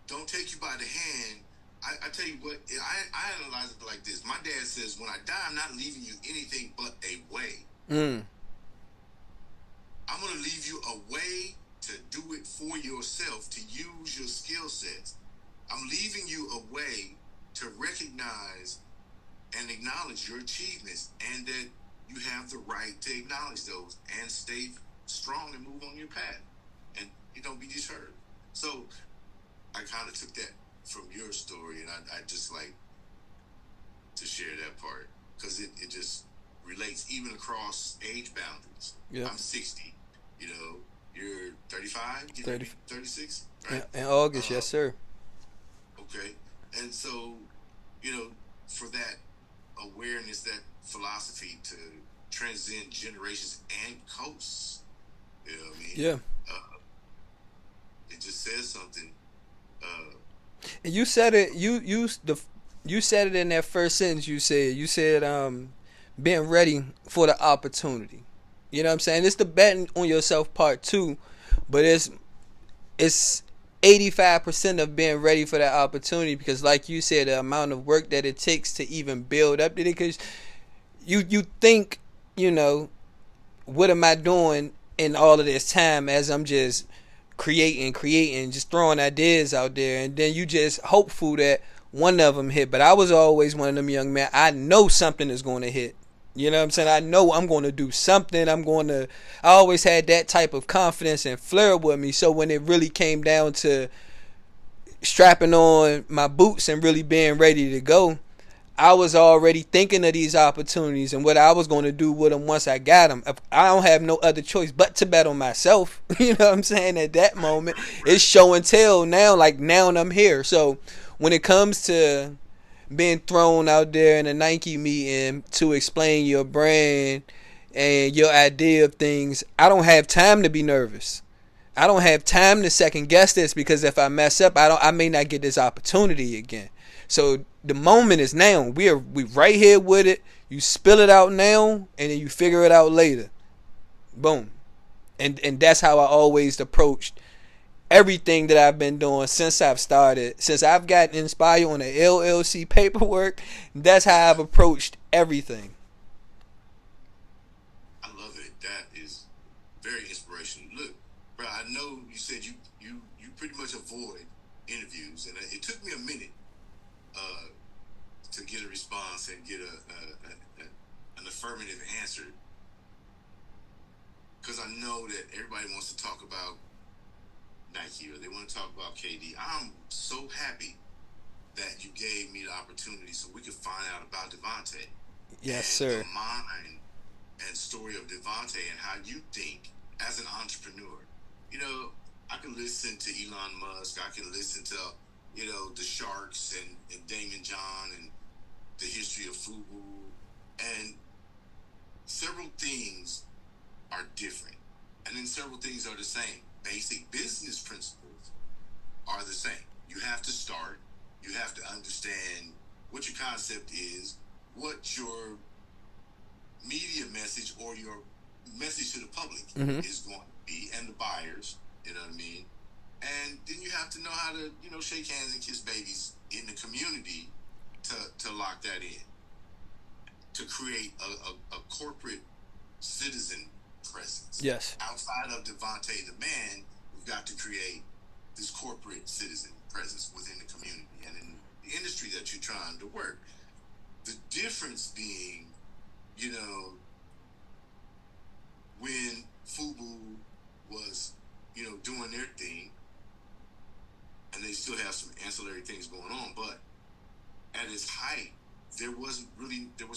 don't take you by the hand. I tell you what, I analyze it like this. My dad says, when I die, I'm not leaving you anything but a way. I'm going to leave you a way to do it for yourself, to use your skill sets. I'm leaving you a way to recognize and acknowledge your achievements, and that you have the right to acknowledge those and stay strong and move on your path, and you don't be deterred. So I kind of took that from your story, and I just like to share that part because it just relates even across age boundaries. Yeah. I'm 60, you're 35, 36, right? In August, yes, sir. Okay. And so, for that awareness, that philosophy to transcend generations and coasts, you know what I mean? Yeah. It just says something. And you said it. You said it in that first sentence. You said being ready for the opportunity. You know what I'm saying? It's the betting on yourself part too, but it's 85% of being ready for that opportunity, because like you said, the amount of work that it takes to even build up to it, because you think, what am I doing in all of this time as I'm just creating, just throwing ideas out there, and then you just hopeful that one of them hit. But I was always one of them young men. I know something is going to hit. You know what I'm saying? I know I'm going to do something. I always had that type of confidence and flair with me. So when it really came down to strapping on my boots and really being ready to go, I was already thinking of these opportunities and what I was going to do with them once I got them. I don't have no other choice but to bet on myself. You know what I'm saying? At that moment, it's show and tell now. Like, now I'm here. So when it comes to being thrown out there in a Nike meeting to explain your brand and your idea of things, I don't have time to be nervous. I don't have time to second guess this, because if I mess up, I may not get this opportunity again. So the moment is now. We right here with it. You spill it out now, and then you figure it out later. Boom. And that's how I always approached everything that I've been doing since I've started. Since I've gotten Enspire on the LLC paperwork, that's how I've approached everything. inspiration. Look, bro, I know you said you pretty much avoid interviews, and it took me a minute to get a response and get an affirmative answer, because I know that everybody wants to talk about Nike or they want to talk about KD. I'm so happy that you gave me the opportunity so we could find out about DeVonte. Yes, and sir. The mind and story of DeVonte and how you think as an entrepreneur. You know, I can listen to Elon Musk. I can listen to, the Sharks and Damon John and the history of FUBU. And several things are different. And then several things are the same. Basic business principles are the same. You have to start. You have to understand what your concept is, what your media message or your message to the public is going to be, and the buyers, you know what I mean? And then you have to know how to, shake hands and kiss babies in the community to lock that in, to create a corporate citizen presence. Yes. Outside of DeVonte the man, we've got to create this corporate citizen presence within the community and in the industry that you're trying to work. The difference being, when FUBU was, doing their thing, and they still have some ancillary things going on, but at its height, there was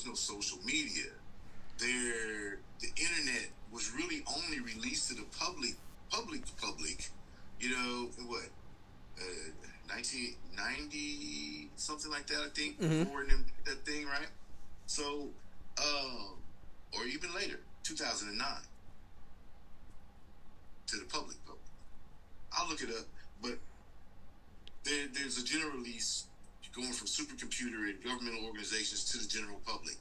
no social media. The internet was really only released to the public, in what, 1990, something like that, I think, before that thing, right? So, or even later, 2009, to the public. I'll look it up, but there's a general release going from supercomputer and governmental organizations to the general public,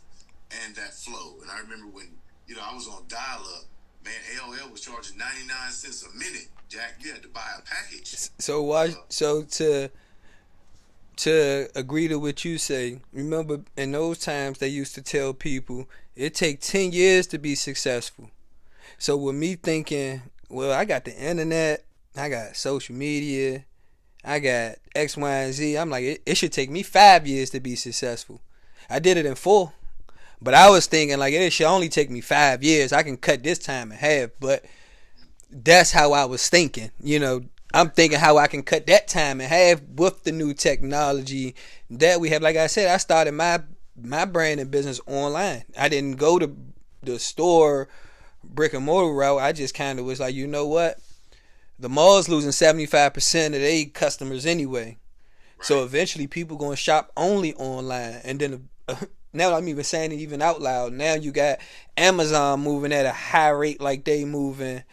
and that flow. And I remember when, I was on dial-up, man, AOL was charging 99 cents a minute, Jack. You had to buy a package. So to agree to what you say, remember in those times they used to tell people it take 10 years to be successful. So with me thinking, well, I got the internet, I got social media, I got X, Y, and Z, I'm like, it should take me 5 years to be successful. I did it in 4. But I was thinking like it should only take me 5 years. I can cut this time in half. But that's how I was thinking. I'm thinking how I can cut that time in half with the new technology that we have. Like I said, I started my branding business online. I didn't go to the store brick and mortar route. I just kind of was like, you know what? The mall's losing 75% of their customers anyway. Right. So eventually people going to shop only online. And then now I'm even saying it even out loud. Now you got Amazon moving at a high rate like they moving.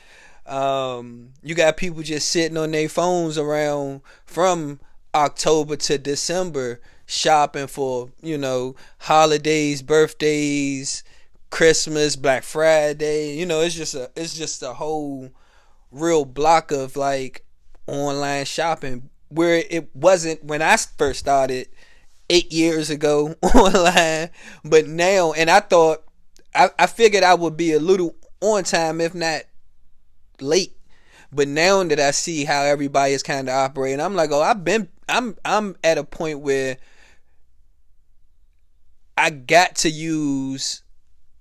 You got people just sitting on their phones around from October to December shopping for, holidays, birthdays, Christmas, Black Friday. It's just a whole real block of like online shopping where it wasn't when I first started 8 years ago online, but now, and I figured I would be a little on time, if not late, but now that I see how everybody is kind of operating, I'm like, I'm at a point where I got to use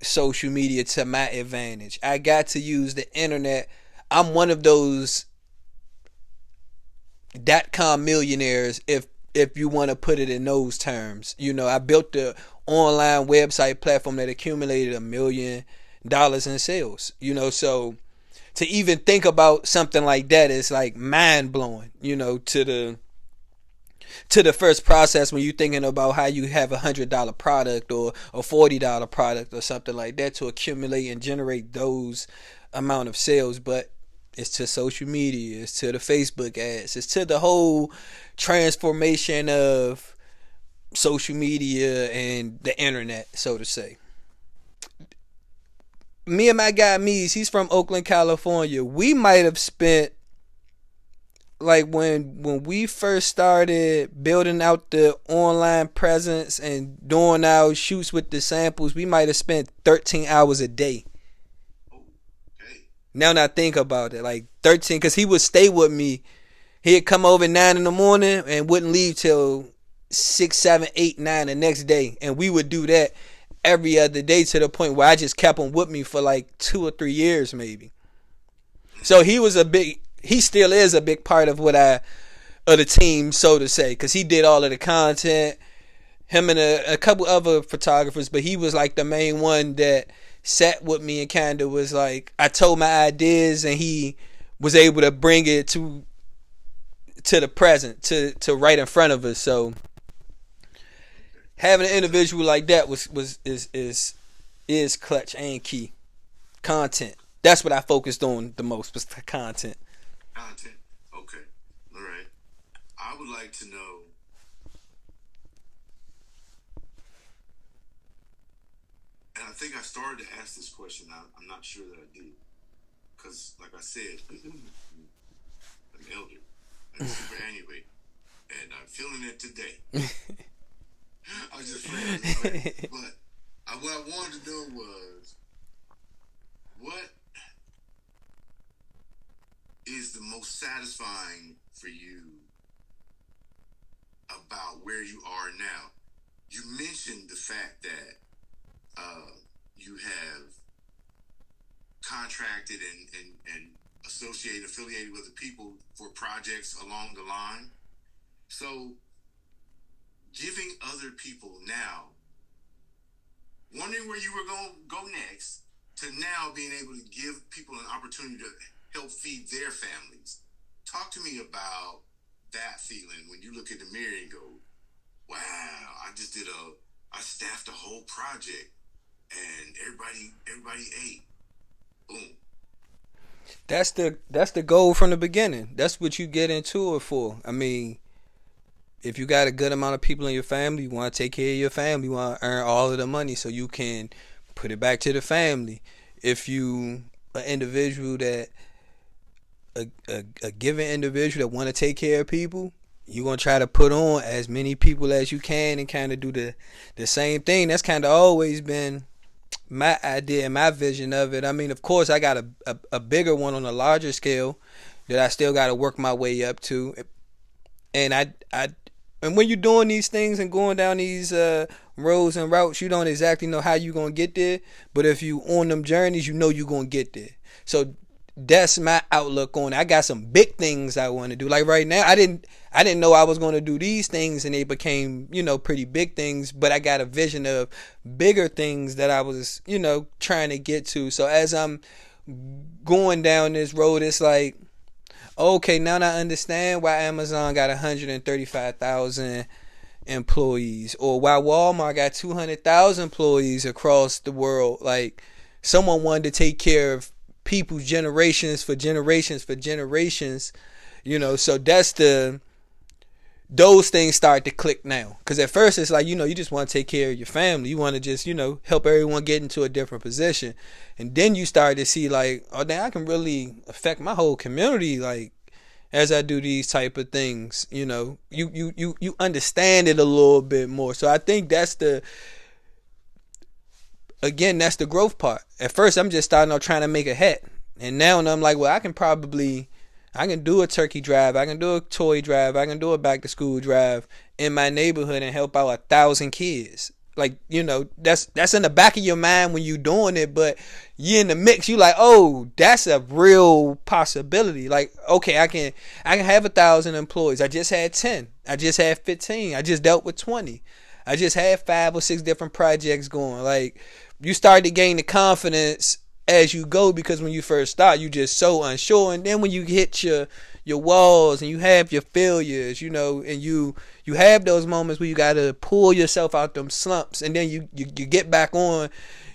social media to my advantage. I got to use the internet. I'm one of those .com millionaires, if you want to put it in those terms. I built the online website platform that accumulated $1 million in sales. So to even think about something like that is like mind blowing. To the first process when you're thinking about how you have $100 product or a $40 product or something like that to accumulate and generate those amount of sales. But it's to social media, it's to the Facebook ads, it's to the whole transformation of social media and the internet, so to say. Me and my guy Mees, he's from Oakland, California. We might have spent, like when we first started building out the online presence and doing our shoots with the samples, we might have spent 13 hours a day. Okay. Now that I think about it, like 13, because he would stay with me. He'd come over at 9 in the morning and wouldn't leave till 6, 7, 8, 9 the next day. And we would do that every other day to the point where I just kept him with me for like 2 or 3 years maybe. So he still is a big part of of the team, so to say, because he did all of the content. Him and a couple other photographers, but he was like the main one that sat with me and kind of was like, I told my ideas and he was able to bring it to the present, to right in front of us. So having an individual like that is clutch and key. Content. That's what I focused on the most, was the content. Content. Okay. All right. I would like to know, and I think I started to ask this question. I'm not sure that I did, because, like I said, I'm elder. I'm superannuated, and I'm feeling it today. I was just playing, but what I wanted to know was, what is the most satisfying for you about where you are now? You mentioned the fact that you have contracted and affiliated with the people for projects along the line. So giving other people now, wondering where you were going to go next, to now being able to give people an opportunity to help feed their families. Talk to me about that feeling when you look in the mirror and go, wow, I staffed a whole project and everybody ate. Boom. That's the goal from the beginning. That's what you get into it for. I mean, if you got a good amount of people in your family, you want to take care of your family, you want to earn all of the money so you can put it back to the family. If you an individual that a given individual that want to take care of people, you're going to try to put on as many people as you can and kind of do the same thing. That's kind of always been my idea and my vision of it. I mean, of course, I got a bigger one on a larger scale that I still got to work my way up to. And and when you're doing these things and going down these roads and routes, you don't exactly know how you're going to get there. But if you on them journeys, you know you're going to get there. So that's my outlook on it. I got some big things I want to do. Like right now, I didn't know I was going to do these things, and they became, pretty big things. But I got a vision of bigger things that I was, trying to get to. So as I'm going down this road, it's like, okay, now I understand why Amazon got 135,000 employees, or why Walmart got 200,000 employees across the world. Like, someone wanted to take care of people's generations for generations for generations, so those things start to click now. Because at first it's like, you just want to take care of your family. You want to just, help everyone get into a different position. And then you start to see like, oh, damn, I can really affect my whole community, like, as I do these type of things. You understand it a little bit more. So I think that's the growth part. At first I'm just starting out trying to make a hat. And now I'm like, well, I can do a turkey drive, I can do a toy drive, I can do a back to school drive in my neighborhood and help out 1,000 kids. Like, that's in the back of your mind when you doing it, but you in the mix, you like, oh, that's a real possibility. Like, okay, I can have 1,000 employees. I just had 10. I just had 15. I just dealt with 20. I just had 5 or 6 different projects going. Like, you start to gain the confidence as you go, because when you first start, you just so unsure. And then when you hit your walls and you have your failures, and you have those moments where you got to pull yourself out them slumps, and then you get back on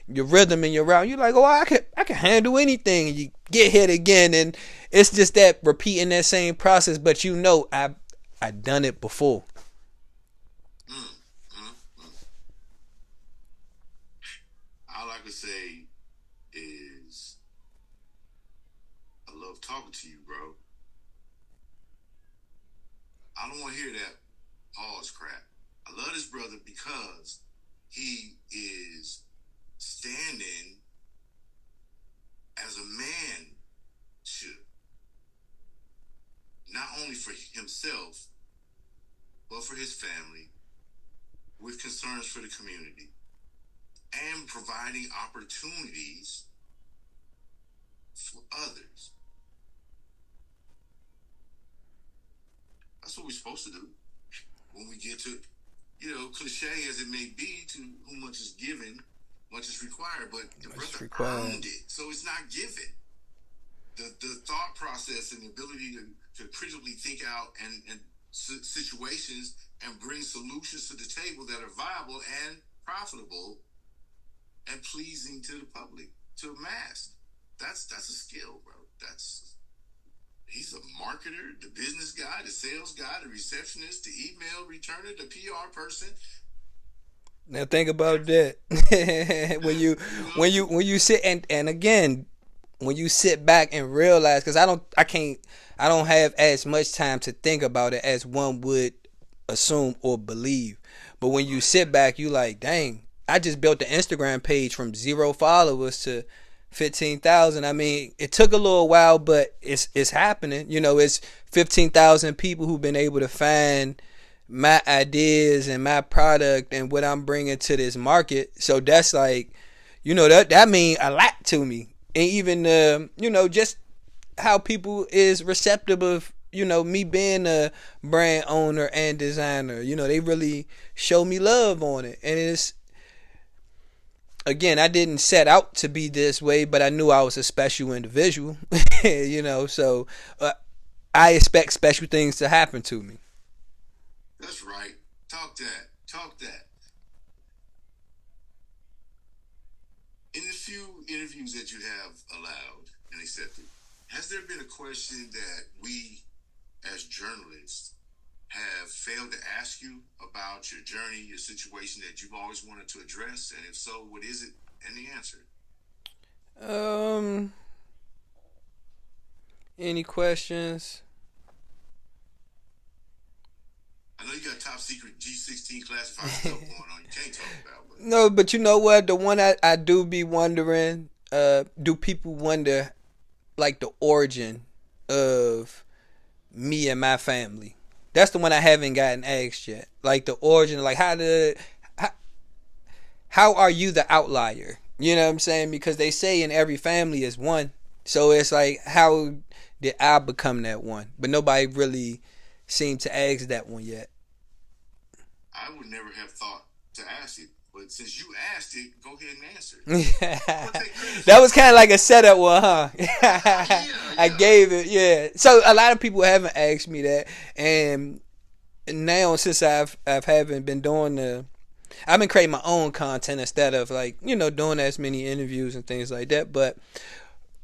your rhythm and your route. You're like, oh, I can handle anything. And you get hit again, and it's just that repeating that same process. But I done it before. All I can say is I love talking to you, bro. I don't want to hear that pause crap. I love this brother because he is standing as a man should, not only for himself, but for his family, with concerns for the community, and providing opportunities for others. That's what we're supposed to do when we get to, cliche as it may be, to whom much is given, much is required, but the brother earned it, so it's not given. The thought process and the ability to critically think out and situations and bring solutions to the table that are viable and profitable and pleasing to the public, to a mass. That's a skill, bro. He's a marketer, the business guy, the sales guy, the receptionist, the email returner, the PR person. Now think about that. when you sit and again, when you sit back and realize, because I don't have as much time to think about it as one would assume or believe. But when you sit back, you like, dang, I just built the Instagram page from 0 followers to 15,000. I mean, it took a little while, but it's happening. It's 15,000 people who've been able to find my ideas and my product and what I'm bringing to this market. So that's like, that mean a lot to me. And even just how people is receptive of me being a brand owner and designer. They really show me love on it. And it's, again, I didn't set out to be this way, but I knew I was a special individual. So I expect special things to happen to me. That's right. Talk that. In the few interviews that you have allowed and accepted, has there been a question that we as journalists have failed to ask you about your journey, your situation that you've always wanted to address? And if so, what is it and the answer? Any questions? I know you got top secret G16 classified stuff going on. You can't talk about. But No, but you know what? The one I do be wondering, do people wonder, like, the origin of me and my family? That's the one I haven't gotten asked yet. Like, the origin, like, how are you the outlier? You know what I'm saying? Because they say in every family is one. So it's like, how did I become that one? But nobody really seemed to ask that one yet. I would never have thought to ask it, but since you asked it, go ahead and answer it. That was kind of like a setup one, huh? Yeah. I gave it, yeah. So a lot of people haven't asked me that, and now since I've haven't been doing I've been creating my own content instead of like doing as many interviews and things like that. But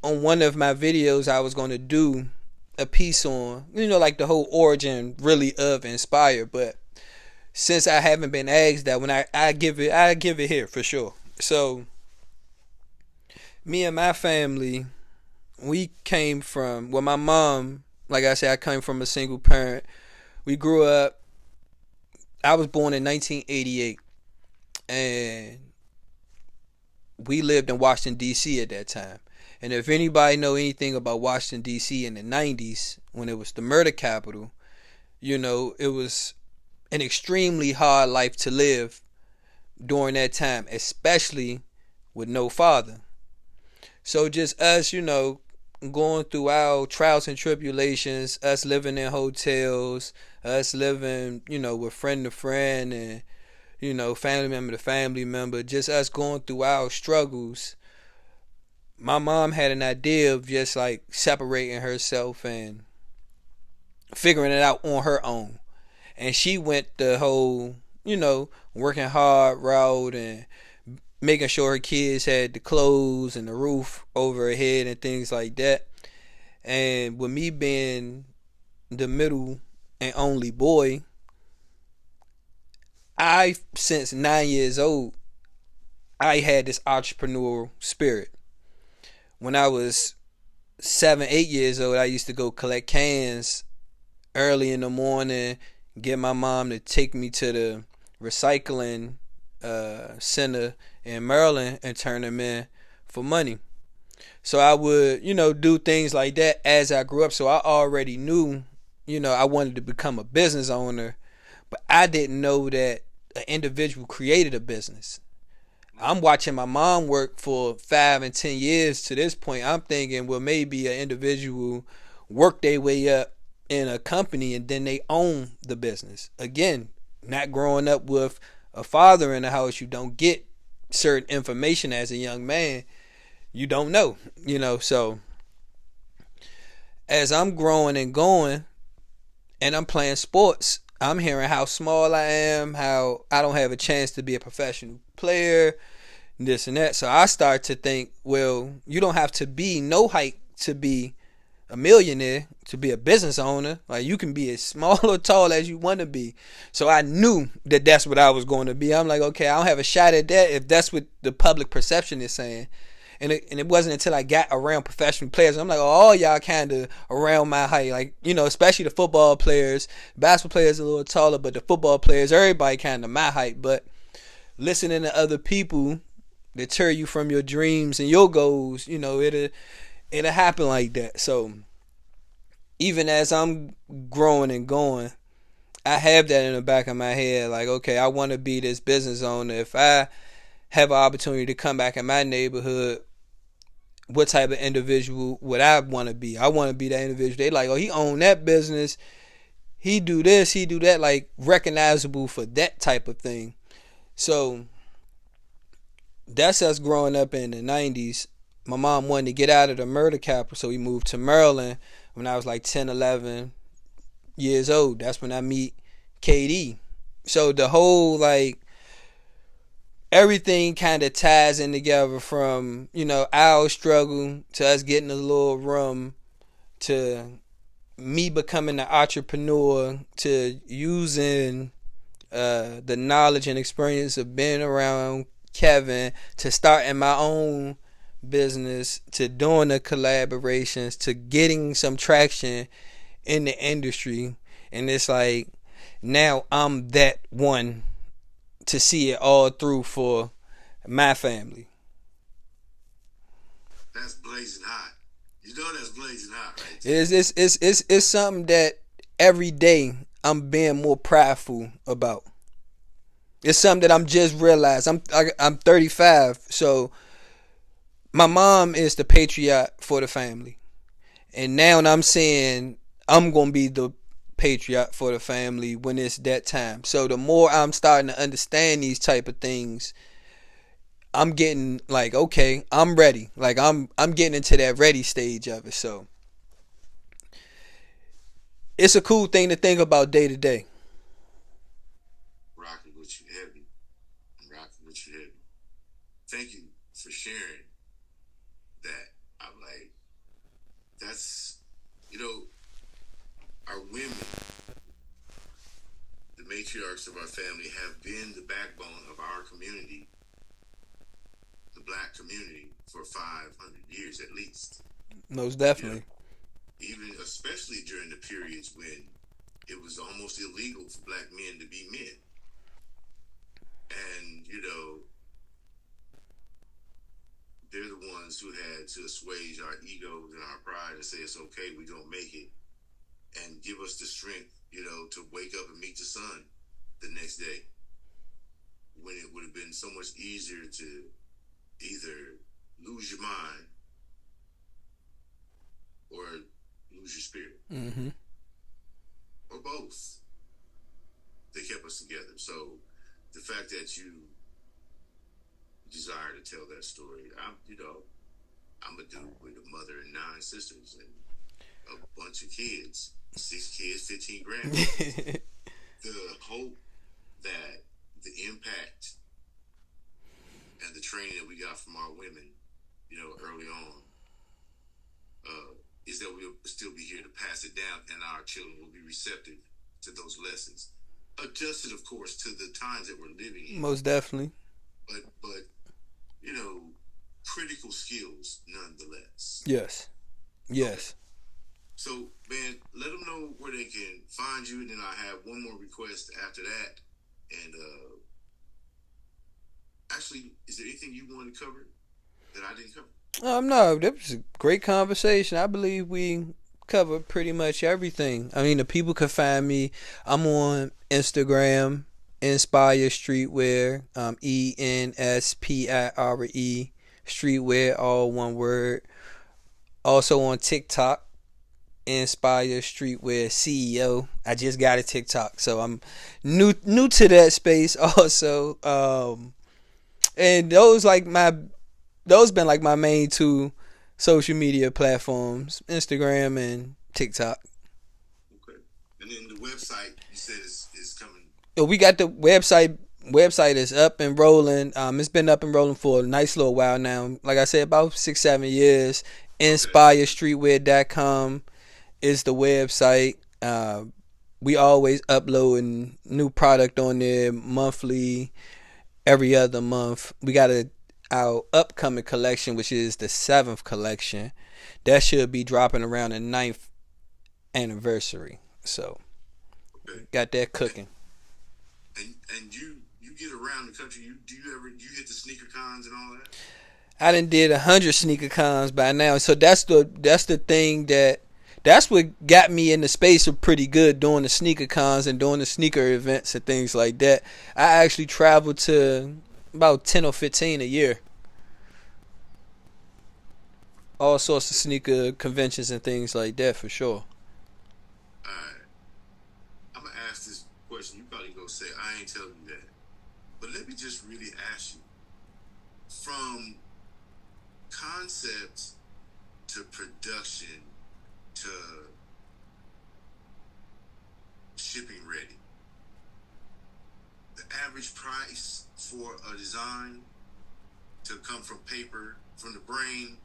on one of my videos, I was going to do a piece on like the whole origin really of Enspire, but since I haven't been asked that, when I give it here for sure. So me and my family, we came from, my mom, like I said, I came from a single parent. We grew up, I was born in 1988, and we lived in Washington, D.C. at that time. And if anybody know anything about Washington, D.C. in the 90s, when it was the murder capital, it was an extremely hard life to live during that time, especially with no father. So just us, going through our trials and tribulations, us living in hotels, us living, with friend to friend and, family member to family member, just us going through our struggles. My mom had an idea of just like separating herself and figuring it out on her own. And she went the whole, working hard route and making sure her kids had the clothes and the roof over her head and things like that. And with me being the middle and only boy, since 9 years old, I had this entrepreneurial spirit. When I was 7, 8 years old, I used to go collect cans early in the morning, get my mom to take me to the recycling center in Maryland and turn them in for money. So I would, do things like that as I grew up. So I already knew, I wanted to become a business owner, but I didn't know that an individual created a business. I'm watching my mom work for 5 and 10 years to this point. I'm thinking, well, maybe an individual work their way up in a company and then they own the business. Again, not growing up with a father in the house, you don't get certain information as a young man. You don't know, So as I'm growing and going and I'm playing sports, I'm hearing how small I am, how I don't have a chance to be a professional player, this and that. So I start to think, well, you don't have to be no height to be a millionaire, to be a business owner. Like, you can be as small or tall as you want to be. So I knew that that's what I was going to be. I'm like, okay, I don't have a shot at that if that's what the public perception is saying. And it wasn't until I got around professional players, I'm like, oh, all y'all kind of around my height. Like, especially the football players. Basketball players a little taller, but the football players, everybody kind of my height. But listening to other people deter you from your dreams and your goals, it'll happen like that. So even as I'm growing and going, I have that in the back of my head. Like, okay, I want to be this business owner. If I have an opportunity to come back in my neighborhood, what type of individual would I want to be? I want to be that individual. They like, oh, he own that business. He do this, he do that. Like, recognizable for that type of thing. So that's us growing up in the 90s. My mom wanted to get out of the murder capital, so we moved to Maryland when I was like 10, 11 years old. That's when I meet KD. So the whole, like, everything kind of ties in together from, our struggle to us getting a little room to me becoming an entrepreneur to using the knowledge and experience of being around Kevin to starting my own business to doing the collaborations to getting some traction in the industry. And it's like, now I'm that one to see it all through for my family. That's blazing hot. That's blazing hot, right? It's something that every day I'm being more prideful about. It's something that I'm just realized. I'm 35, so my mom is the patriot for the family, and now I'm saying I'm gonna be the patriot for the family when it's that time. So the more I'm starting to understand these type of things, I'm getting like, okay, I'm ready. Like, I'm getting into that ready stage of it. So it's a cool thing to think about day to day. Rocking with you heavy. Rocking with you heavy. Thank you for sharing that. I'm like, that's, our women, the matriarchs of our family, have been the backbone of our community, the black community, for 500 years at least. Most definitely. Even especially during the periods when it was almost illegal for black men to be men. And, they're the ones who had to assuage our egos and our pride and say it's okay, we're going to make it. And give us the strength, to wake up and meet the sun the next day. When it would have been so much easier to either lose your mind or lose your spirit. Mm-hmm. Or both. They kept us together. So the fact that you desire to tell that story, I'm a dude with a mother and 9 sisters and a bunch of kids. 6 kids, 15 grandkids. The hope that the impact and the training that we got from our women, early on, is that we'll still be here to pass it down, and our children will be receptive to those lessons, adjusted, of course, to the times that we're living in. Most definitely. But critical skills nonetheless. Yes. Yes. Okay. So, man, let them know where they can find you, and then I have one more request after that. And actually, is there anything you want to cover that I didn't cover? No, that was a great conversation. I believe we covered pretty much everything. I mean, the people can find me. I'm on Instagram, Enspire Streetwear, Enspire Streetwear, all one word. Also on TikTok, Inspire Streetwear CEO. I just got a TikTok, so I'm new to that space also. And those been like my main two social media platforms, Instagram and TikTok. Okay. And then the website you said is coming. We got the website. Website is up and rolling. It's been up and rolling for a nice little while now. Like I said, about 6-7 years. InspireStreetwear.com is the website. We always uploading new product on there monthly, every other month. We got our upcoming collection, which is the 7th collection. That should be dropping around the 9th anniversary. So, got that cooking. And you get around the country. Do you hit the sneaker cons and all that? I done did 100 sneaker cons by now. So that's the thing that's what got me in the space of pretty good, doing the sneaker cons and doing the sneaker events and things like that. I actually travel to about 10 or 15 a year. All sorts of sneaker conventions and things like that for sure. Alright. I'm going to ask this question. You probably going to say, I ain't telling you that. But let me just really ask you. From concept to production to shipping ready, the average price for a design to come from paper, from the brain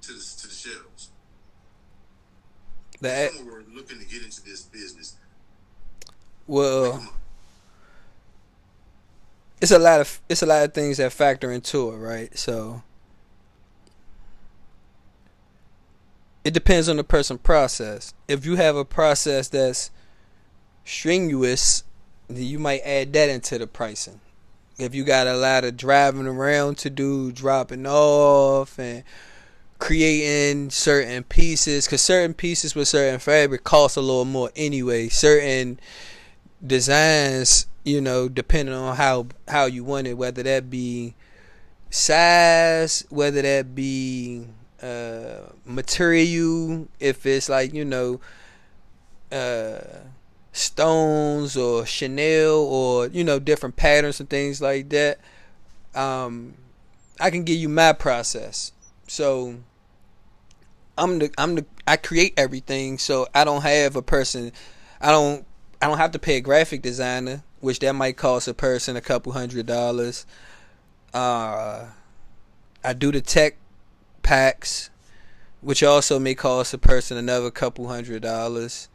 to the shelves. Someone were looking to get into this business. Well, it's a lot of things that factor into it, right? So it depends on the person's process. If you have a process that's strenuous, then you might add that into the pricing. If you got a lot of driving around to do, dropping off and creating certain pieces, because certain pieces with certain fabric cost a little more anyway. Certain designs, depending on how you want it, whether that be size, whether that be material, if it's like stones or Chanel or different patterns and things like that. I can give you my process. So I create everything, so I don't have a person. I don't have to pay a graphic designer, which that might cost a person a couple $100. I do the tech packs, which also may cost a person another couple $100.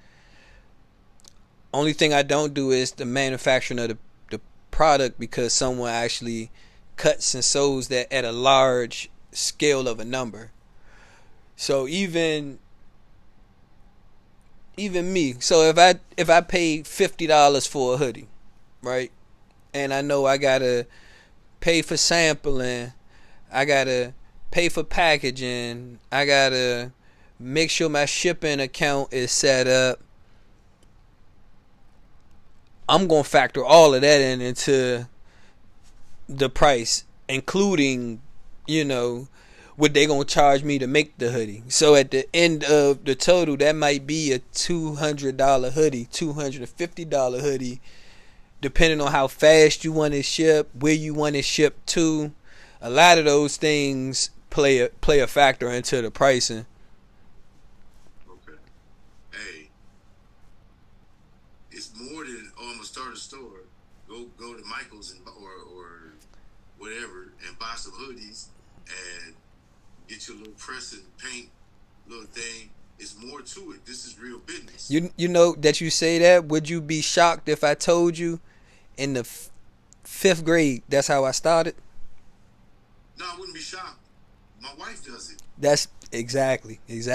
Only thing I don't do is the manufacturing of the product, because someone actually cuts and sews that at a large scale of a number. So even me, so if I paid $50 for a hoodie, right, and I know I gotta pay for sampling, I gotta pay for packaging, I gotta make sure my shipping account is set up, I'm gonna factor all of that into the price, including what they gonna charge me to make the hoodie. So at the end of the total, that might be a $200 hoodie, $250 hoodie, depending on how fast you want it shipped, where you want it shipped to. A lot of those things play a factor into the pricing. Okay. Hey, it's more than I'm gonna start a store. Go to Michael's and or whatever and buy some hoodies and get your little press and paint little thing. It's more to it. This is real business. You know that you say that. Would you be shocked if I told you in the 5th grade that's how I started? No, I wouldn't be shocked. My wife does it. That's exactly. And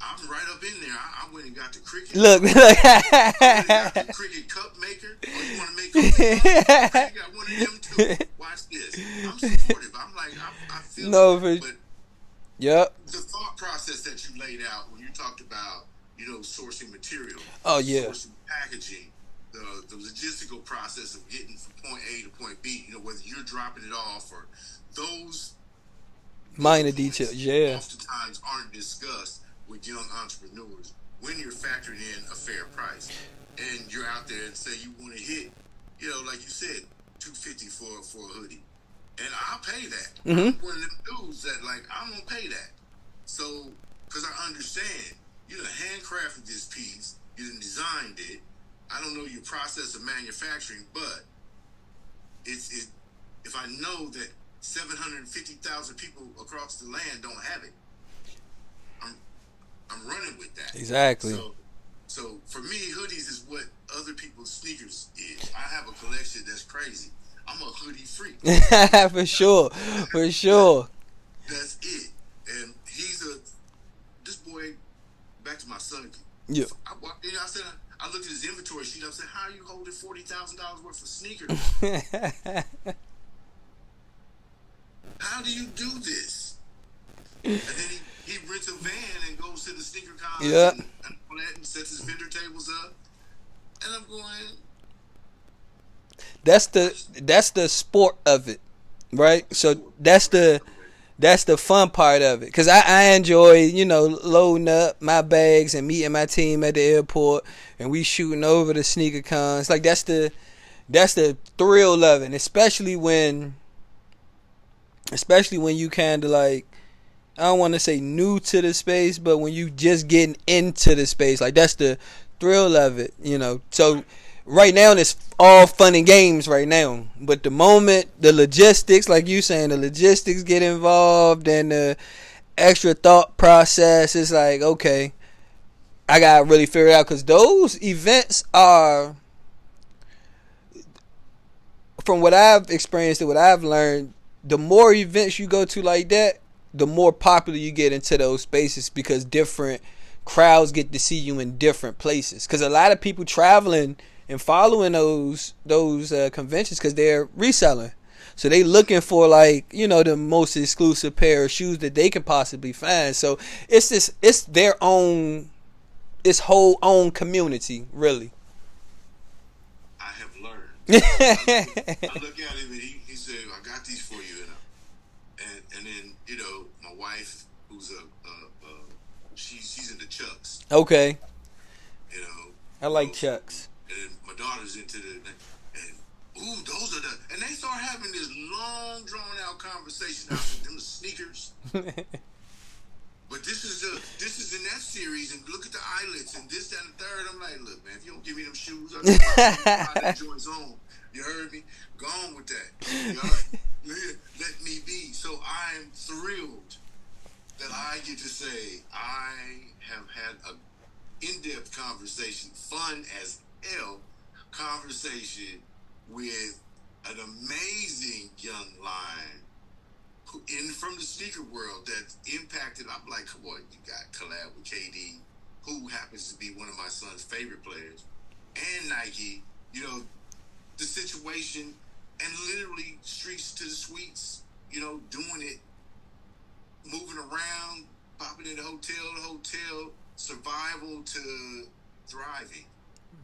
I'm right up in there. I went and got the Cricut. Look. I went and got the Cricut cup maker. Oh, you want to make cups? You got one of them too. Watch this. I'm supportive. I'm like, I feel no, it, Yep. The thought process that you laid out when you talked about, sourcing material, Oh yeah. sourcing packaging, the logistical process of getting from point A to point B, whether you're dropping it off or those Minor details, yeah. oftentimes aren't discussed with young entrepreneurs when you're factoring in a fair price. And you're out there and say you want to hit, like you said, $250 for a hoodie. And I'll pay that. Mm-hmm. I'm one of them dudes that, like, I'm going to pay that. So, because I understand, you done handcrafted this piece, you done designed it. I don't know your process of manufacturing, but if I know that 750,000 people across the land don't have it, I'm running with that. Exactly. So for me, hoodies is what other people's sneakers is. I have a collection that's crazy. I'm a hoodie freak. For sure. For sure. That's it. And this boy, back to my son. Yeah. I walked in, I looked at his inventory sheet. I said, how are you holding $40,000 worth of sneakers? How do you do this? And then he rents a van and goes to the sneaker cons and sets his vendor tables up. And I'm going, that's the sport of it, right? So that's the fun part of it. Cause I enjoy, loading up my bags and meeting my team at the airport and we shooting over the sneaker cons. Like that's the thrill of it, especially when you kind of like, I don't want to say new to the space, but when you just getting into the space, like that's the thrill of it, So right now it's all fun and games right now, but the moment the logistics, like you saying, the logistics get involved and the extra thought process is like, okay, I gotta really figure it out, because those events are, from what I've experienced and what I've learned, the more events you go to like that, the more popular you get into those spaces, because different crowds get to see you in different places. Because a lot of people traveling and following those conventions because they're reselling, so they looking for the most exclusive pair of shoes that they can possibly find. So it's their own, its whole own community, really. I have learned. I look at him and he said, I got these for you. And then, my wife, who's she's into Chucks. Okay. I like Chucks. And then my daughter's into those are and they start having this long, drawn out conversation. I said, them the sneakers. But this is in that series, and look at the eyelets and this, that, and the third. I'm like, look, man, if you don't give me them shoes, I'll just buy that joints on. You heard me? Go on with that. Let me be. So I'm thrilled that I get to say I have had an in-depth conversation, fun as hell conversation with an amazing young lion from the sneaker world that's impacted. I'm like, come on, you got collab with KD, who happens to be one of my son's favorite players, and Nike, the situation, and literally streets to the suites, doing it, moving around, popping in hotel to hotel, survival to thriving.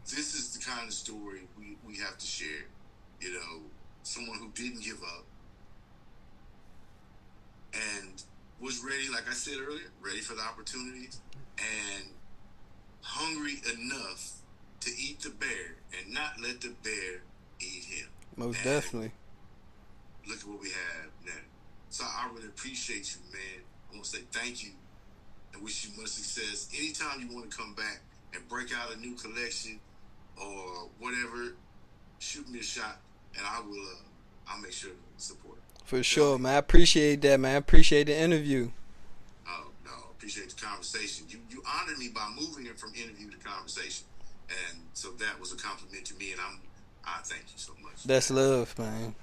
This is the kind of story we have to share. Someone who didn't give up and was ready, like I said earlier, ready for the opportunities and hungry enough to eat the bear and not let the bear eat him. Most definitely. Look at what we have now. So I really appreciate you, man. I want to say thank you and wish you much success. Anytime you want to come back and break out a new collection or whatever, shoot me a shot and I will. I'll make sure to support it. For sure, man. I appreciate that, man. I appreciate the interview. Oh no, appreciate the conversation. You honored me by moving it from interview to conversation, and so that was a compliment to me, and I thank you so much. That's love, man.